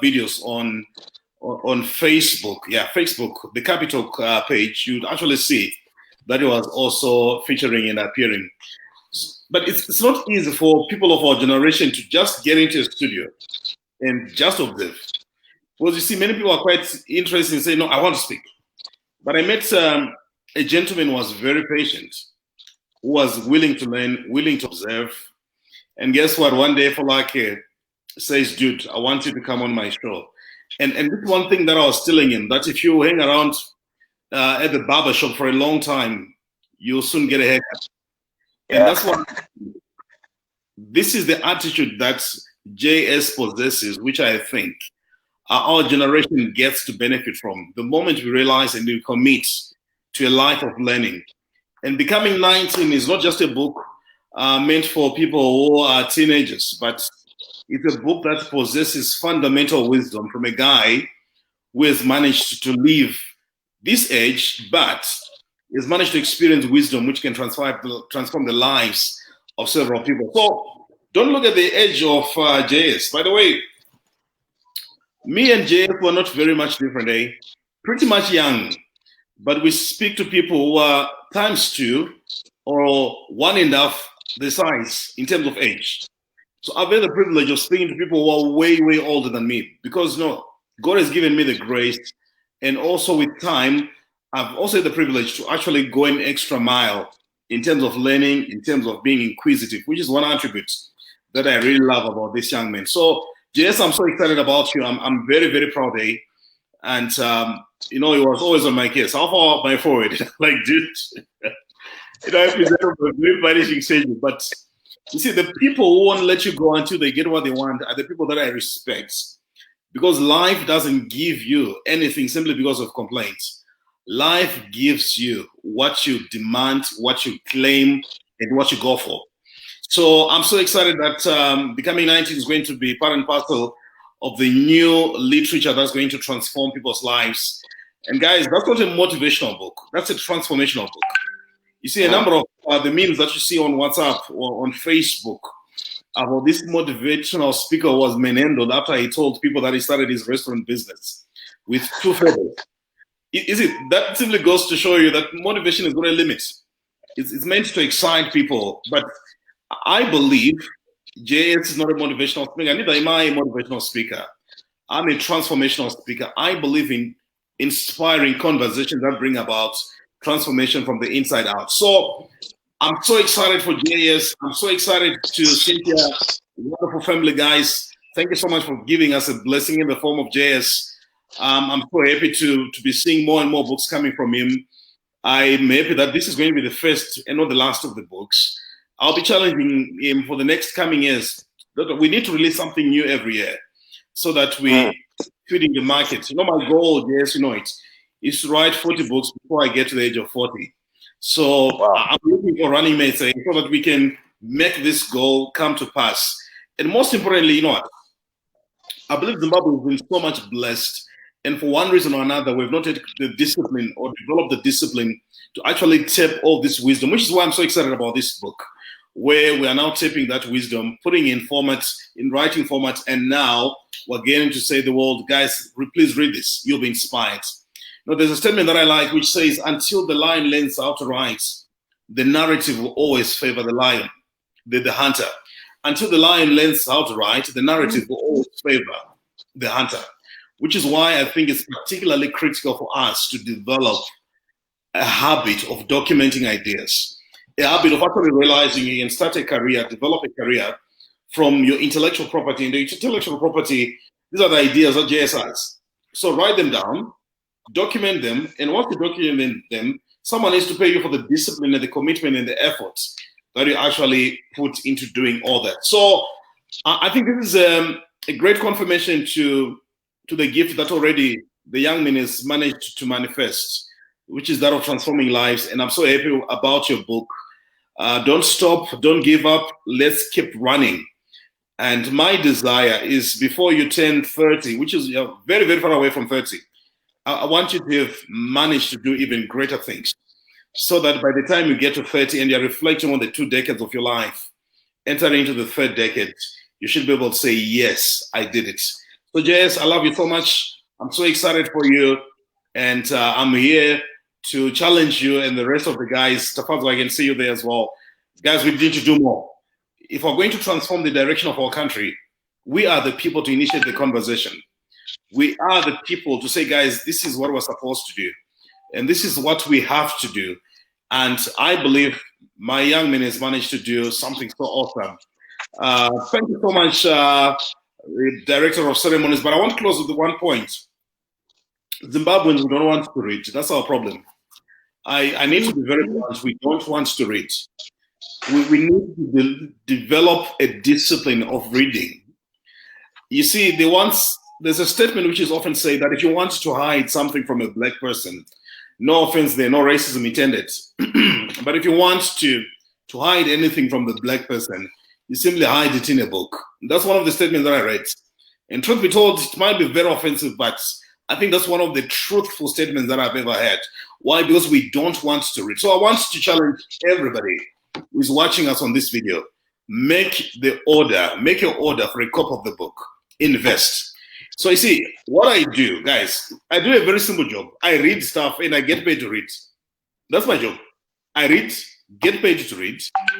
videos on Facebook, Facebook, the Capital page, you'd actually see that it was also featuring and appearing. But it's not easy for people of our generation to just get into a studio and just observe. Because you see, many people are quite interested in saying, no, I want to speak. But I met a gentleman who was very patient, who was willing to learn, willing to observe. And guess what? One day, Falake says, dude, I want you to come on my show. And this is one thing that I was telling him, that if you hang around at the barber shop for a long time, you'll soon get a haircut. And that's what, this is the attitude that JS possesses, which I think our generation gets to benefit from. The moment we realize and we commit to a life of learning. And Becoming 19 is not just a book meant for people who are teenagers, but it's a book that possesses fundamental wisdom from a guy who has managed to live this age, but has managed to experience wisdom which can transform the lives of several people. So don't look at the age of JS. By the way, me and JS were not very much different, eh? Pretty much young, but we speak to people who are ×2 or 1.5 the size in terms of age. So I've had the privilege of speaking to people who are way, way older than me, because God has given me the grace, and also with time, I've also had the privilege to actually go an extra mile in terms of learning, in terms of being inquisitive, which is one attribute that I really love about this young man. So, JS, I'm so excited about you. I'm very, very proud, eh? And, he was always on my case. How far my forward? Like, dude, I present a very vanishing stage. But you see, the people who won't let you go until they get what they want are the people that I respect. Because life doesn't give you anything simply because of complaints. Life gives you what you demand, what you claim, and what you go for. So I'm so excited that Becoming 19 is going to be part and parcel of the new literature that's going to transform people's lives. And guys, that's not a motivational book. That's a transformational book. You see, a number of the memes that you see on WhatsApp or on Facebook about this motivational speaker was menended after he told people that he started his restaurant business with 2 feathers. That simply goes to show you that motivation is got a limit. It's meant to excite people, but I believe JS is not a motivational speaker. Neither am I a motivational speaker. I'm a transformational speaker. I believe in inspiring conversations that bring about transformation from the inside out. So I'm so excited for JS. I'm so excited to Cynthia, wonderful family, guys. Thank you so much for giving us a blessing in the form of JS. I'm so happy to be seeing more and more books coming from him. I'm happy that this is going to be the first and not the last of the books. I'll be challenging him for the next coming years. We need to release something new every year so that we feeding the market. My goal, yes, it, is to write 40 books before I get to the age of 40. So I'm looking for running mates so that we can make this goal come to pass. And most importantly, I believe Zimbabwe has been so much blessed. And for one reason or another, we've not had the discipline or developed the discipline to actually tap all this wisdom, which is why I'm so excited about this book, where we are now tapping that wisdom, putting in formats, in writing formats, and now we're getting to say to the world, guys, please read this. You'll be inspired. There's a statement that I like, which says, until the lion learns how to write, the narrative will always favor the lion, the hunter. Until the lion learns how to write, the narrative will always favor the hunter, which is why I think it's particularly critical for us to develop a habit of documenting ideas, a habit of actually realizing you can start a career, develop a career from your intellectual property. And the intellectual property, these are the ideas that JS has. So write them down, document them, and once you document them, someone needs to pay you for the discipline and the commitment and the efforts that you actually put into doing all that. So I think this is a great confirmation to the gift that already the young man has managed to manifest, which is that of transforming lives. And I'm so happy about your book. Don't stop, don't give up, let's keep running. And my desire is before you turn 30, which is very, very far away from 30, I want you to have managed to do even greater things, so that by the time you get to 30 and you're reflecting on the 2 decades of your life, entering into the 3rd decade, you should be able to say, yes, I did it. So JS, I love you so much. I'm so excited for you. And I'm here to challenge you and the rest of the guys. Tafazo, I can see you there as well. Guys, we need to do more. If we're going to transform the direction of our country, we are the people to initiate the conversation. We are the people to say, guys, this is what we're supposed to do. And this is what we have to do. And I believe my young man has managed to do something so awesome. Thank you so much, Director of Ceremonies. But I want to close with one point. Zimbabweans, we don't want to read. That's our problem. I need to be very blunt. We don't want to read. We need to develop a discipline of reading. You see, there's a statement which is often said that if you want to hide something from a black person, no offense there, no racism intended, but if you want to hide anything from the black person, you simply hide it in a book. That's one of the statements that I read. And truth be told, it might be very offensive, but I think that's one of the truthful statements that I've ever had. Why? Because we don't want to read. So I want to challenge everybody who is watching us on this video. Make your order for a copy of the book. Invest. So you see, what I do, guys, I do a very simple job. I read stuff and I get paid to read. That's my job. I read, get paid to read,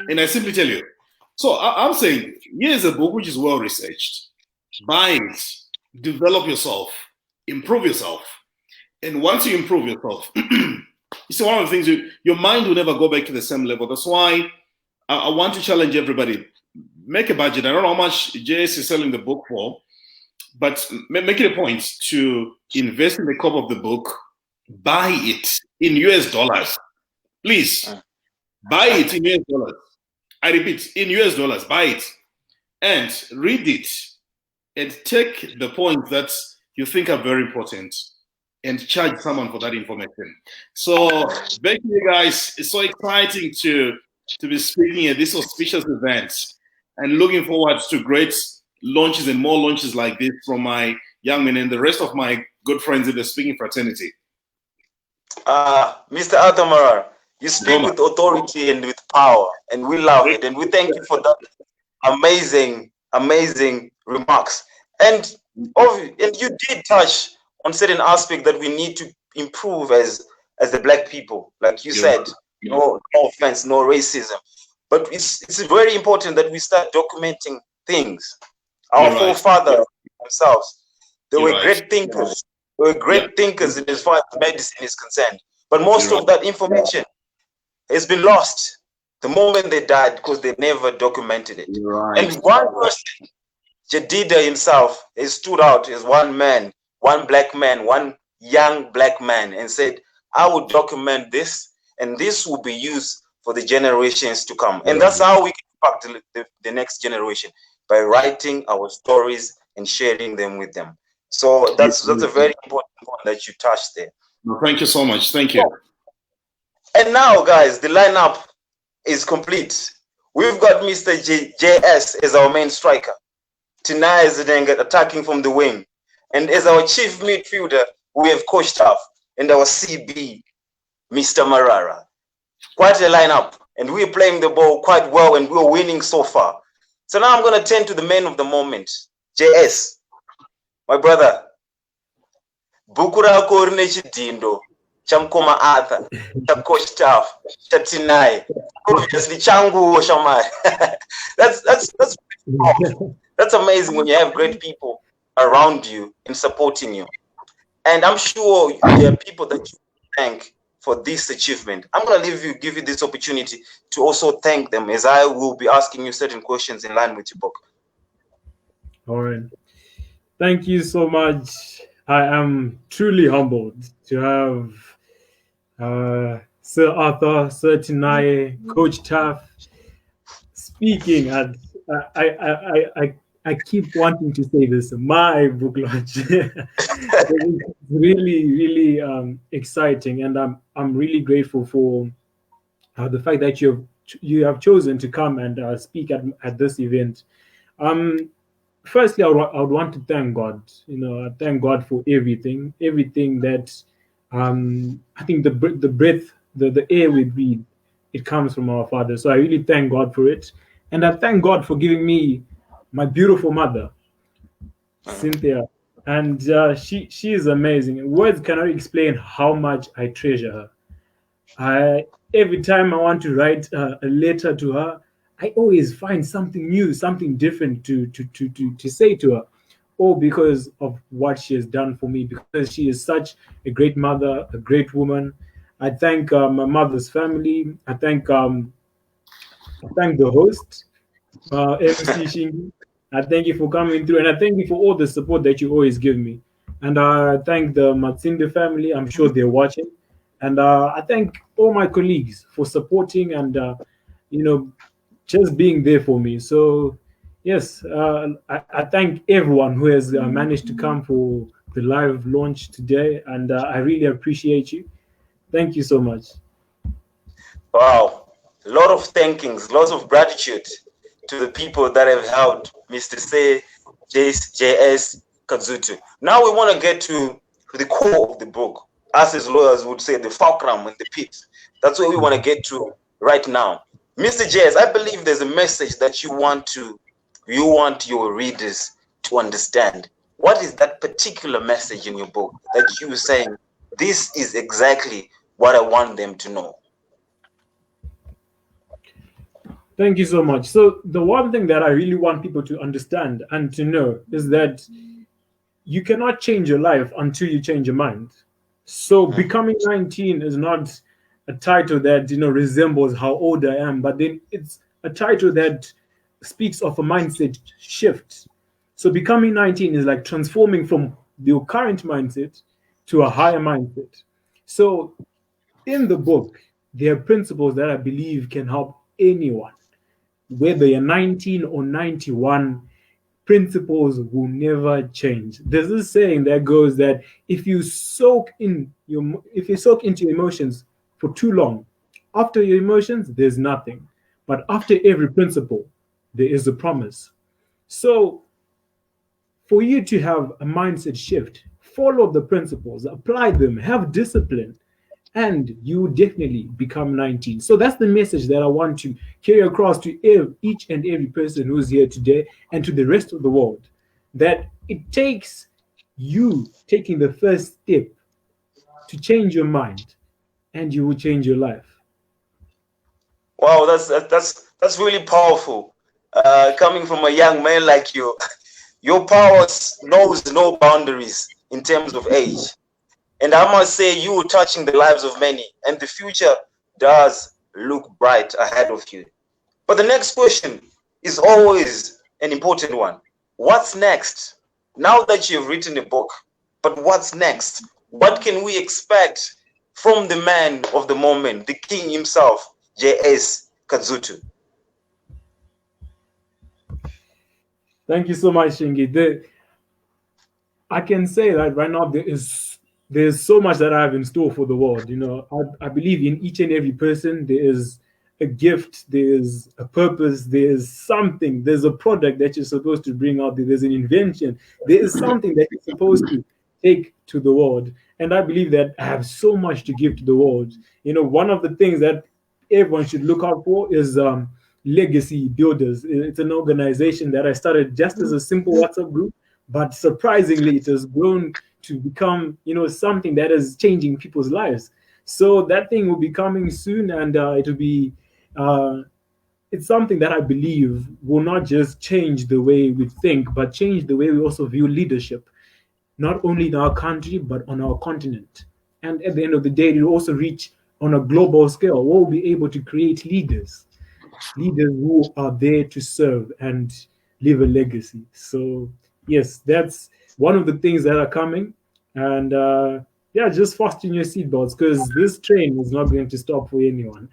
and I simply tell you. So I'm saying, here's a book which is well researched. Buy it, develop yourself, improve yourself. And once you improve yourself, you see, one of the things, your mind will never go back to the same level. That's why I want to challenge everybody. Make a budget. I don't know how much JS is selling the book for, but make it a point to invest in the copy of the book. Buy it in US dollars. Please, buy it in US dollars. I repeat, in US dollars, buy it and read it and take the points that you think are very important and charge someone for that information. So back to you guys. It's so exciting to be speaking at this auspicious event and looking forward to great launches and more launches like this from my young men and the rest of my good friends in the speaking fraternity. Mr. Arthur Marara, you speak with authority and with power, and we love it. And we thank you for that amazing, amazing remarks. And you did touch on certain aspects that we need to improve as the black people. Like you said, no offense, no racism. But it's very important that we start documenting things. Our forefathers themselves, they were great thinkers. They were great thinkers as far as medicine is concerned. But most of that information has been lost the moment they died because they never documented it. And one person, JEDIDIAH himself, has stood out as one man, one black man, one young black man, and said, I will document this, and this will be used for the generations to come. And that's how we can impact the next generation, by writing our stories and sharing them with them. So that's a very important point that you touched there. No, thank you so much. Thank you. And now, guys, the lineup is complete. We've got Mr. JS as our main striker, Tinaye Zenenga attacking from the wing, and as our chief midfielder, we have Coach Tough and our CB, Mr. Marara. Quite a lineup, and we're playing the ball quite well, and we're winning so far. So now I'm going to turn to the man of the moment, JS. My brother, Bukura Korne Chidindo, Chamkoma Arthur, Coach Tough, Tinaye, obviously Changu Shamai. That's amazing when you have great people around you and supporting you. And I'm sure there are people that you thank for this achievement. I'm going to give you this opportunity to also thank them, as I will be asking you certain questions in line with your book. All right. Thank you so much. I am truly humbled to have Sir Arthur, Sir Tinaye, Coach Tough speaking at I keep wanting to say this, my book launch. It's really exciting, and I'm really grateful for the fact that you've chosen to come and speak at this event. Firstly, I would want to thank God. I thank God for everything that I think the breath, the air we breathe, it comes from our Father. So I really thank God for it, and I thank God for giving me my beautiful mother, Cynthia, and she is amazing. Words cannot explain how much I treasure her. Every time I want to write a letter to her, I always find something new, something different to say to her, all because of what she has done for me. Because she is such a great mother, a great woman. I thank my mother's family. I thank the host, MC Shingi. I thank you for coming through, and I thank you for all the support that you always give me. And I thank the Matsinde family. I'm sure they're watching. And I thank all my colleagues for supporting and, just being there for me. So, yes, I thank everyone who has managed to come for the live launch today. And I really appreciate you. Thank you so much. Wow, a lot of thankings, lots of gratitude to the people that have helped Mr. Say, JS KADZUTU. Now we want to get to the core of the book. Us as lawyers would say the fulcrum and the pit. That's where we want to get to right now. Mr. JS, I believe there's a message that you want your readers to understand. What is that particular message in your book that you were saying, this is exactly what I want them to know? Thank you so much. So the one thing that I really want people to understand and to know is that you cannot change your life until you change your mind. So becoming 19 is not a title that resembles how old I am, but then it's a title that speaks of a mindset shift. So becoming 19 is like transforming from your current mindset to a higher mindset. So in the book, there are principles that I believe can help anyone, whether you're 19 or 91. Principles will never change. There's this saying that goes that if you soak into your emotions for too long, after your emotions, there's nothing. But after every principle, there is a promise. So for you to have a mindset shift, follow the principles, apply them, have discipline, and you will definitely become 19. So that's the message that I want to carry across to each and every person who's here today and to the rest of the world, that it takes you taking the first step to change your mind, and you will change your life. Wow, that's really powerful. Coming from a young man like you, your power knows no boundaries in terms of age. And I must say, you are touching the lives of many, and the future does look bright ahead of you. But the next question is always an important one. What's next? Now that you've written a book, but what's next? What can we expect from the man of the moment, the king himself, JS KADZUTU? Thank you so much, Shingi. I can say that right now there's so much that I have in store for the world. I believe in each and every person there is a gift, there's a purpose, there's something, there's a product that you're supposed to bring out there, there's an invention, there is something that you're supposed to take to the world. And I believe that I have so much to give to the world. One of the things that everyone should look out for is Legacy Builders. It's an organization that I started just as a simple WhatsApp group, but surprisingly, it has grown to become, something that is changing people's lives. So that thing will be coming soon, and it will be, it's something that I believe will not just change the way we think, but change the way we also view leadership, not only in our country, but on our continent. And at the end of the day, it will also reach on a global scale. We'll be able to create leaders who are there to serve and leave a legacy. So yes, that's one of the things that are coming. And just fasten your seatbelts, because this train is not going to stop for anyone.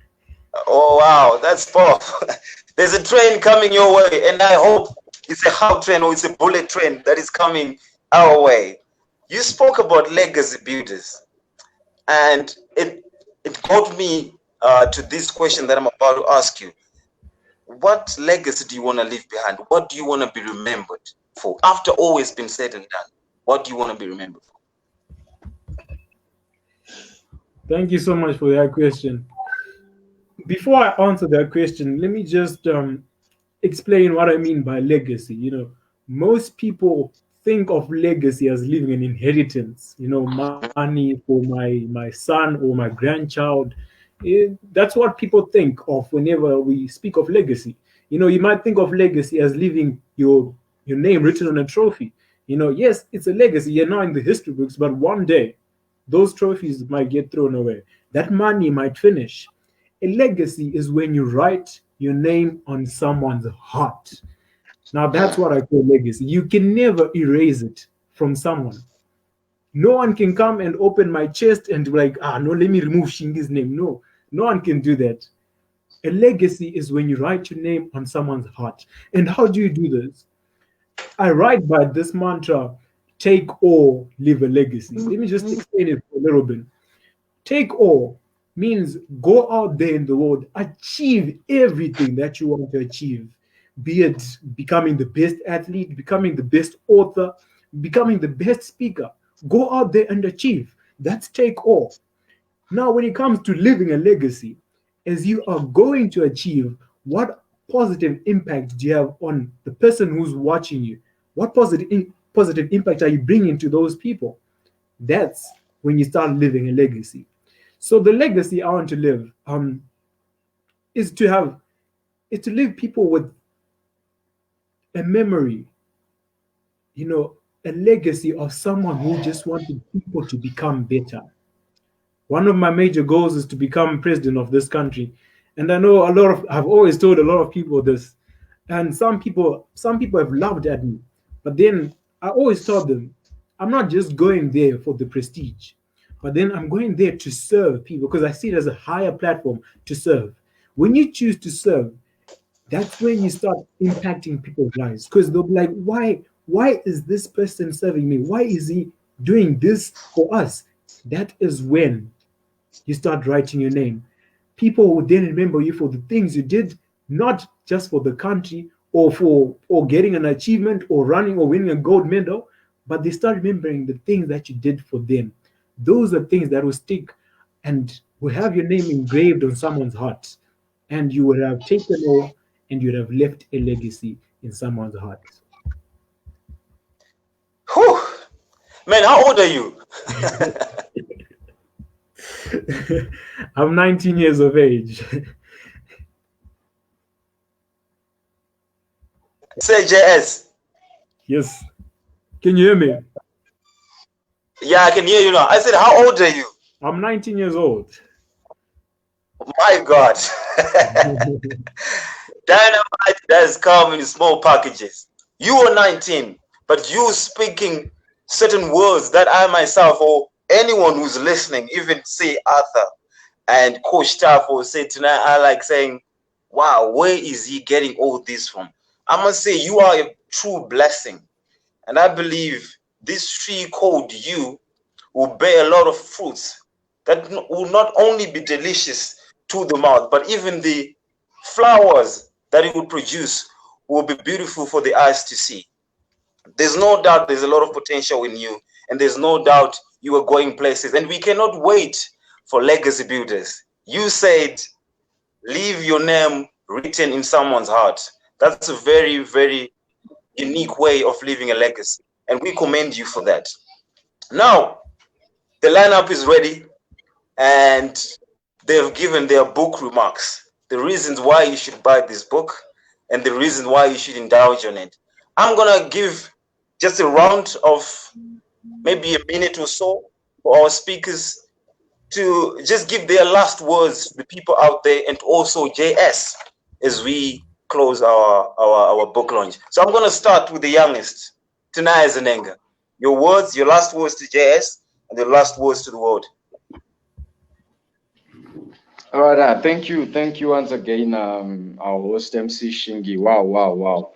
Oh, wow, that's powerful. There's a train coming your way, and I hope it's a hub train or it's a bullet train that is coming our way. You spoke about legacy builders, and it got me to this question that I'm about to ask you. What legacy do you want to leave behind? What do you want to be remembered for? After all has been said and done, what do you want to be remembered for? Thank you so much for that question. Before I answer that question, let me just explain what I mean by legacy. Most people think of legacy as leaving an inheritance, money for my son or my grandchild. That's what people think of whenever we speak of legacy. You might think of legacy as leaving your name written on a trophy. Yes, it's a legacy. You're not in the history books, but one day those trophies might get thrown away. That money might finish. A legacy is when you write your name on someone's heart. Now, that's what I call legacy. You can never erase it from someone. No one can come and open my chest and be like, no, let me remove Shingi's name. No, no one can do that. A legacy is when you write your name on someone's heart. And how do you do this? I write by this mantra, take all, leave a legacy. Let me just explain it for a little bit. Take all means go out there in the world, achieve everything that you want to achieve, be it becoming the best athlete, becoming the best author, becoming the best speaker. Go out there and achieve. That's take all. Now, when it comes to living a legacy, as you are going to achieve, what positive impact do you have on the person who's watching you? What positive impact are you bringing to those people? That's when you start living a legacy. So the legacy I want to live is to leave people with a memory, a legacy of someone who just wanted people to become better. One of my major goals is to become president of this country. And I know I've always told a lot of people this, and some people have laughed at me. But then I always told them, I'm not just going there for the prestige, but then I'm going there to serve people because I see it as a higher platform to serve. When you choose to serve, that's when you start impacting people's lives, because they'll be like, why is this person serving me? Why is he doing this for us? That is when you start writing your name. People will then remember you for the things you did, not just for the country or getting an achievement or running or winning a gold medal, but they start remembering the things that you did for them. Those are things that will stick and will have your name engraved on someone's heart. And you would have taken all and you would have left a legacy in someone's heart. Whew. Man, how old are you? I'm 19 years of age. Say JS. Yes. Can you hear me? Yeah, I can hear you now. I said, how old are you? I'm 19 years old. My God. Dynamite does come in small packages. You are 19, but you speaking certain words that I myself or anyone who's listening, even say Arthur and Coach Taff or say tonight, I like saying, wow, where is he getting all this from? I must say you are a true blessing. And I believe this tree called you will bear a lot of fruits that will not only be delicious to the mouth, but even the flowers that it will produce will be beautiful for the eyes to see. There's no doubt there's a lot of potential in you, and there's no doubt you are going places. And we cannot wait for legacy builders. You said, leave your name written in someone's heart. That's a very, very unique way of leaving a legacy. And we commend you for that. Now, the lineup is ready, and they've given their book remarks, the reasons why you should buy this book, and the reason why you should indulge on it. I'm going to give just a round of maybe a minute or so for our speakers to just give their last words to the people out there, and also JS as we close our book launch. So I'm going to start with the youngest, Tinaye Zenenga. Your words, your last words to JS, and the last words to the world. All right, thank you once again, our host MC Shingi. Wow.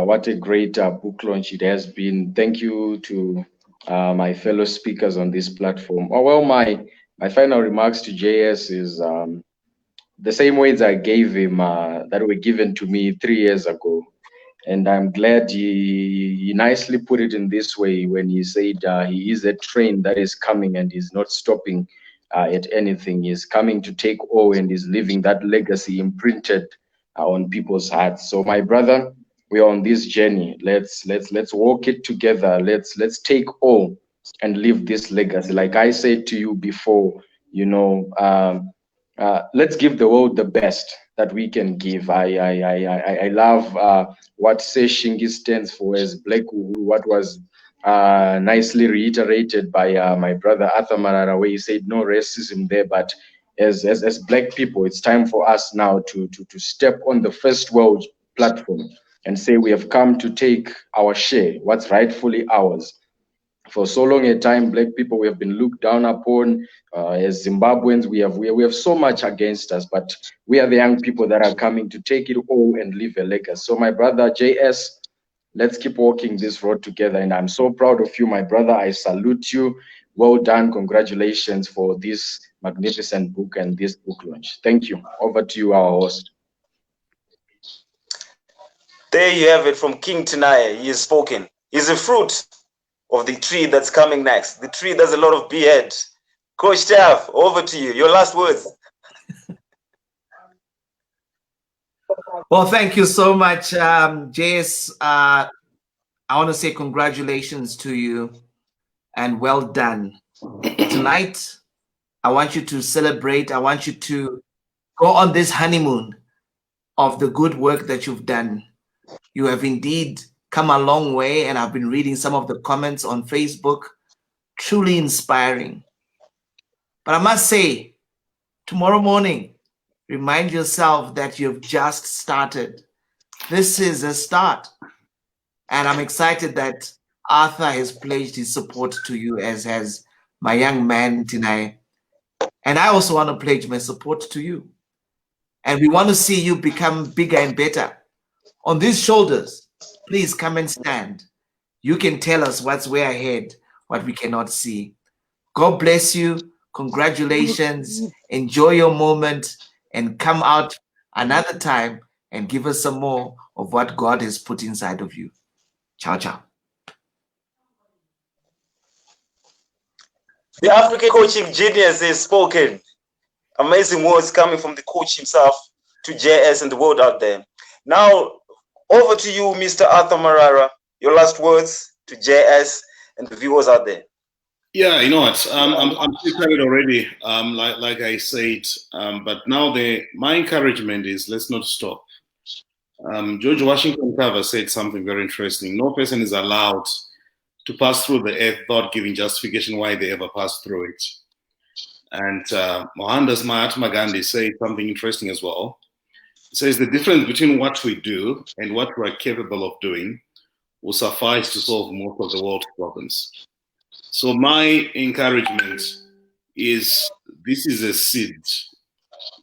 What a great book launch it has been. Thank you to my fellow speakers on this platform. Oh, well, my final remarks to JS is the same words I gave him that were given to me 3 years ago. And I'm glad he nicely put it in this way when he said he is a train that is coming and is not stopping at anything. He's coming to take all and is leaving that legacy imprinted on people's hearts. So my brother, we are on this journey. Let's walk it together. Let's take all and leave this legacy. Like I said to you before, you know, let's give the world the best that we can give. I love what Seshingi stands for as Black Uhuru, what was nicely reiterated by my brother Arthur Marara, where he said no racism there, but as Black people, it's time for us now to step on the first world platform and say we have come to take our share, what's rightfully ours. For so long a time, Black people, we have been looked down upon. As Zimbabweans, we have so much against us, but we are the young people that are coming to take it all and leave a legacy. So my brother JS, let's keep walking this road together. And I'm so proud of you, my brother. I salute you. Well done. Congratulations for this magnificent book and this book launch. Thank you. Over to you, our host. There you have it from King Tinaye. He has spoken. He's a fruit of the tree that's coming next. The tree does a lot of behead. Coach Taff, over to you. Your last words. Well, thank you so much, JS. I want to say congratulations to you and well done. Tonight, I want you to celebrate. I want you to go on this honeymoon of the good work that you've done. You have indeed come a long way, and I've been reading some of the comments on Facebook. Truly inspiring. But I must say, tomorrow morning, remind yourself that you've just started. This is a start. And I'm excited that Arthur has pledged his support to you, as has my young man, Tinaye. And I also want to pledge my support to you. And we want to see you become bigger and better. On these shoulders, please come and stand. You can tell us what's way ahead, what we cannot see. God bless you. Congratulations. Enjoy your moment and come out another time and give us some more of what God has put inside of you. Ciao, ciao. The African coaching genius has spoken. Amazing words coming from the coach himself to JS and the world out there. Now, over to you, Mr. Arthur Marara. Your last words to JS and the viewers out there. Yeah, you know what? I'm too excited already. Like I said, but now my encouragement is let's not stop. George Washington Carver said something very interesting. No person is allowed to pass through the earth without giving justification why they ever passed through it. And Mohandas Mahatma Gandhi said something interesting as well. He says the difference between what we do and what we are capable of doing will suffice to solve most of the world's problems. So my encouragement is this is a seed.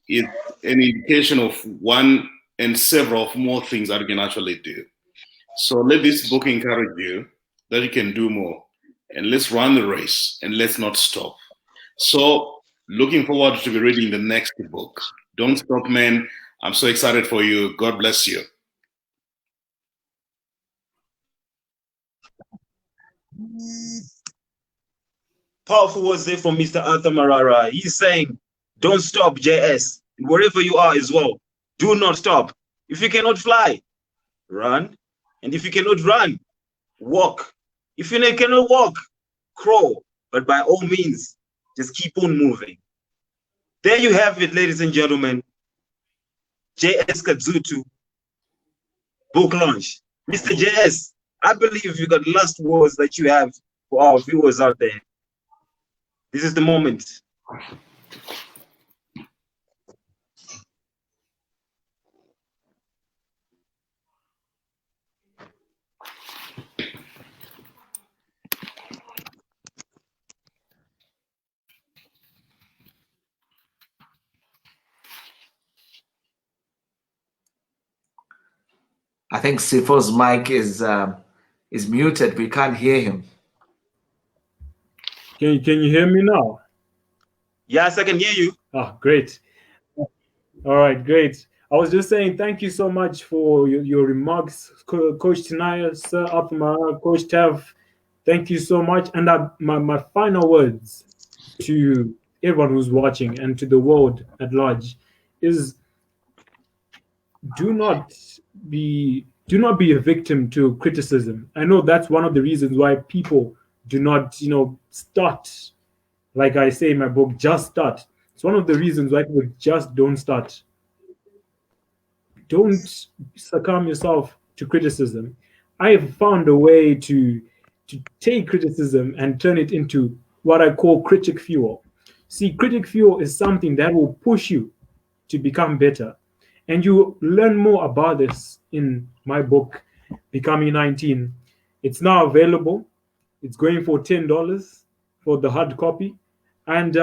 It's an indication of one and several of more things that you can actually do. So let this book encourage you that you can do more. And let's run the race and let's not stop. So looking forward to be reading the next book. Don't stop, man. I'm so excited for you. God bless you. Powerful words there from Mr. Arthur Marara. He's saying, don't stop, JS. Wherever you are as well, do not stop. If you cannot fly, run. And if you cannot run, walk. If you cannot walk, crawl. But by all means, just keep on moving. There you have it, ladies and gentlemen. JS KADZUTU book launch. Mr. JS, I believe you got last words that you have for our viewers out there. This is the moment. I think Sipho's mic is muted. We can't hear him. Can you hear me now? Yes, I can hear you. Ah, great. All right, great. I was just saying thank you so much for your remarks, Coach Tinaye, Sir Marara, Coach Tav. Thank you so much. And my final words to everyone who's watching and to the world at large is do not be a victim to criticism. I know that's one of the reasons why people do not, start. Like I say in my book, just start. It's one of the reasons why people just don't start. Don't succumb yourself to criticism. I've found a way to take criticism and turn it into what I call critic fuel. See, critic fuel is something that will push you to become better. And you learn more about this in my book, Becoming 19. It's now available. It's going for $10 for the hard copy. And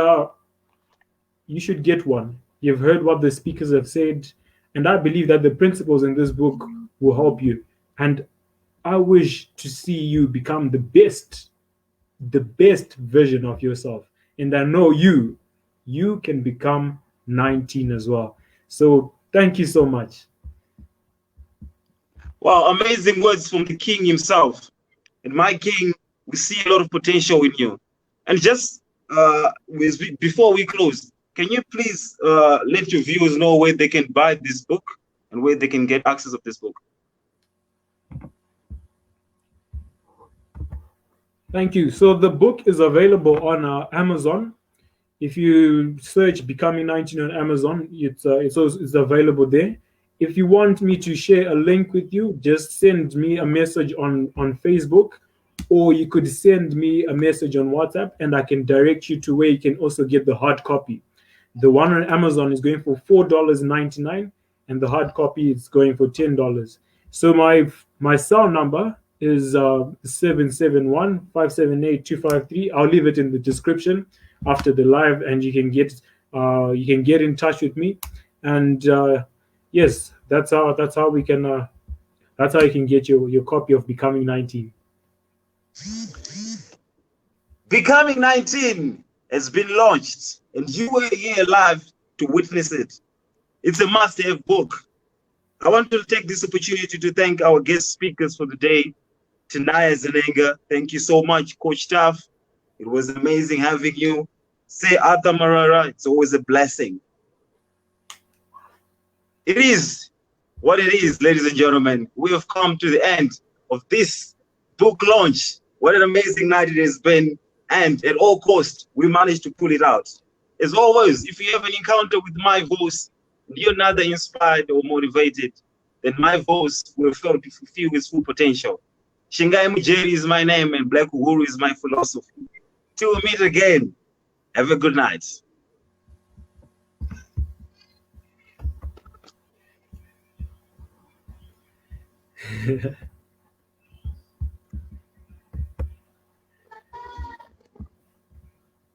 you should get one. You've heard what the speakers have said, and I believe that the principles in this book will help you. And I wish to see you become the best version of yourself. And I know you can become 19 as well. So thank you so much. Wow, amazing words from the king himself. And my king, we see a lot of potential in you. And just before we close, can you please let your viewers know where they can buy this book and where they can get access of this book? Thank you. So the book is available on Amazon. If you search Becoming 19 on Amazon, it's available there. If you want me to share a link with you, just send me a message on Facebook, or you could send me a message on WhatsApp, and I can direct you to where you can also get the hard copy. The one on Amazon is going for $4.99, and the hard copy is going for $10. So my cell number is 771-578-253. I'll leave it in the description after the live, and you can get in touch with me. And yes, that's how we can that's how you can get your copy of Becoming 19. Becoming 19 has been launched, and you were here live to witness it. It's a must-have book. I want to take this opportunity to thank our guest speakers for the day. Tinaye Zenenga, thank you so much, Coach Taff. It was amazing having you. Say Arthur Marara, it's always a blessing. It is what it is, ladies and gentlemen. We have come to the end of this book launch. What an amazing night it has been. And at all costs, we managed to pull it out. As always, if you have an encounter with my voice, and you're neither inspired or motivated, then my voice will fail to fulfill its full potential. Shingai Mujeri is my name, and Black Uhuru is my philosophy. Till we meet again, have a good night.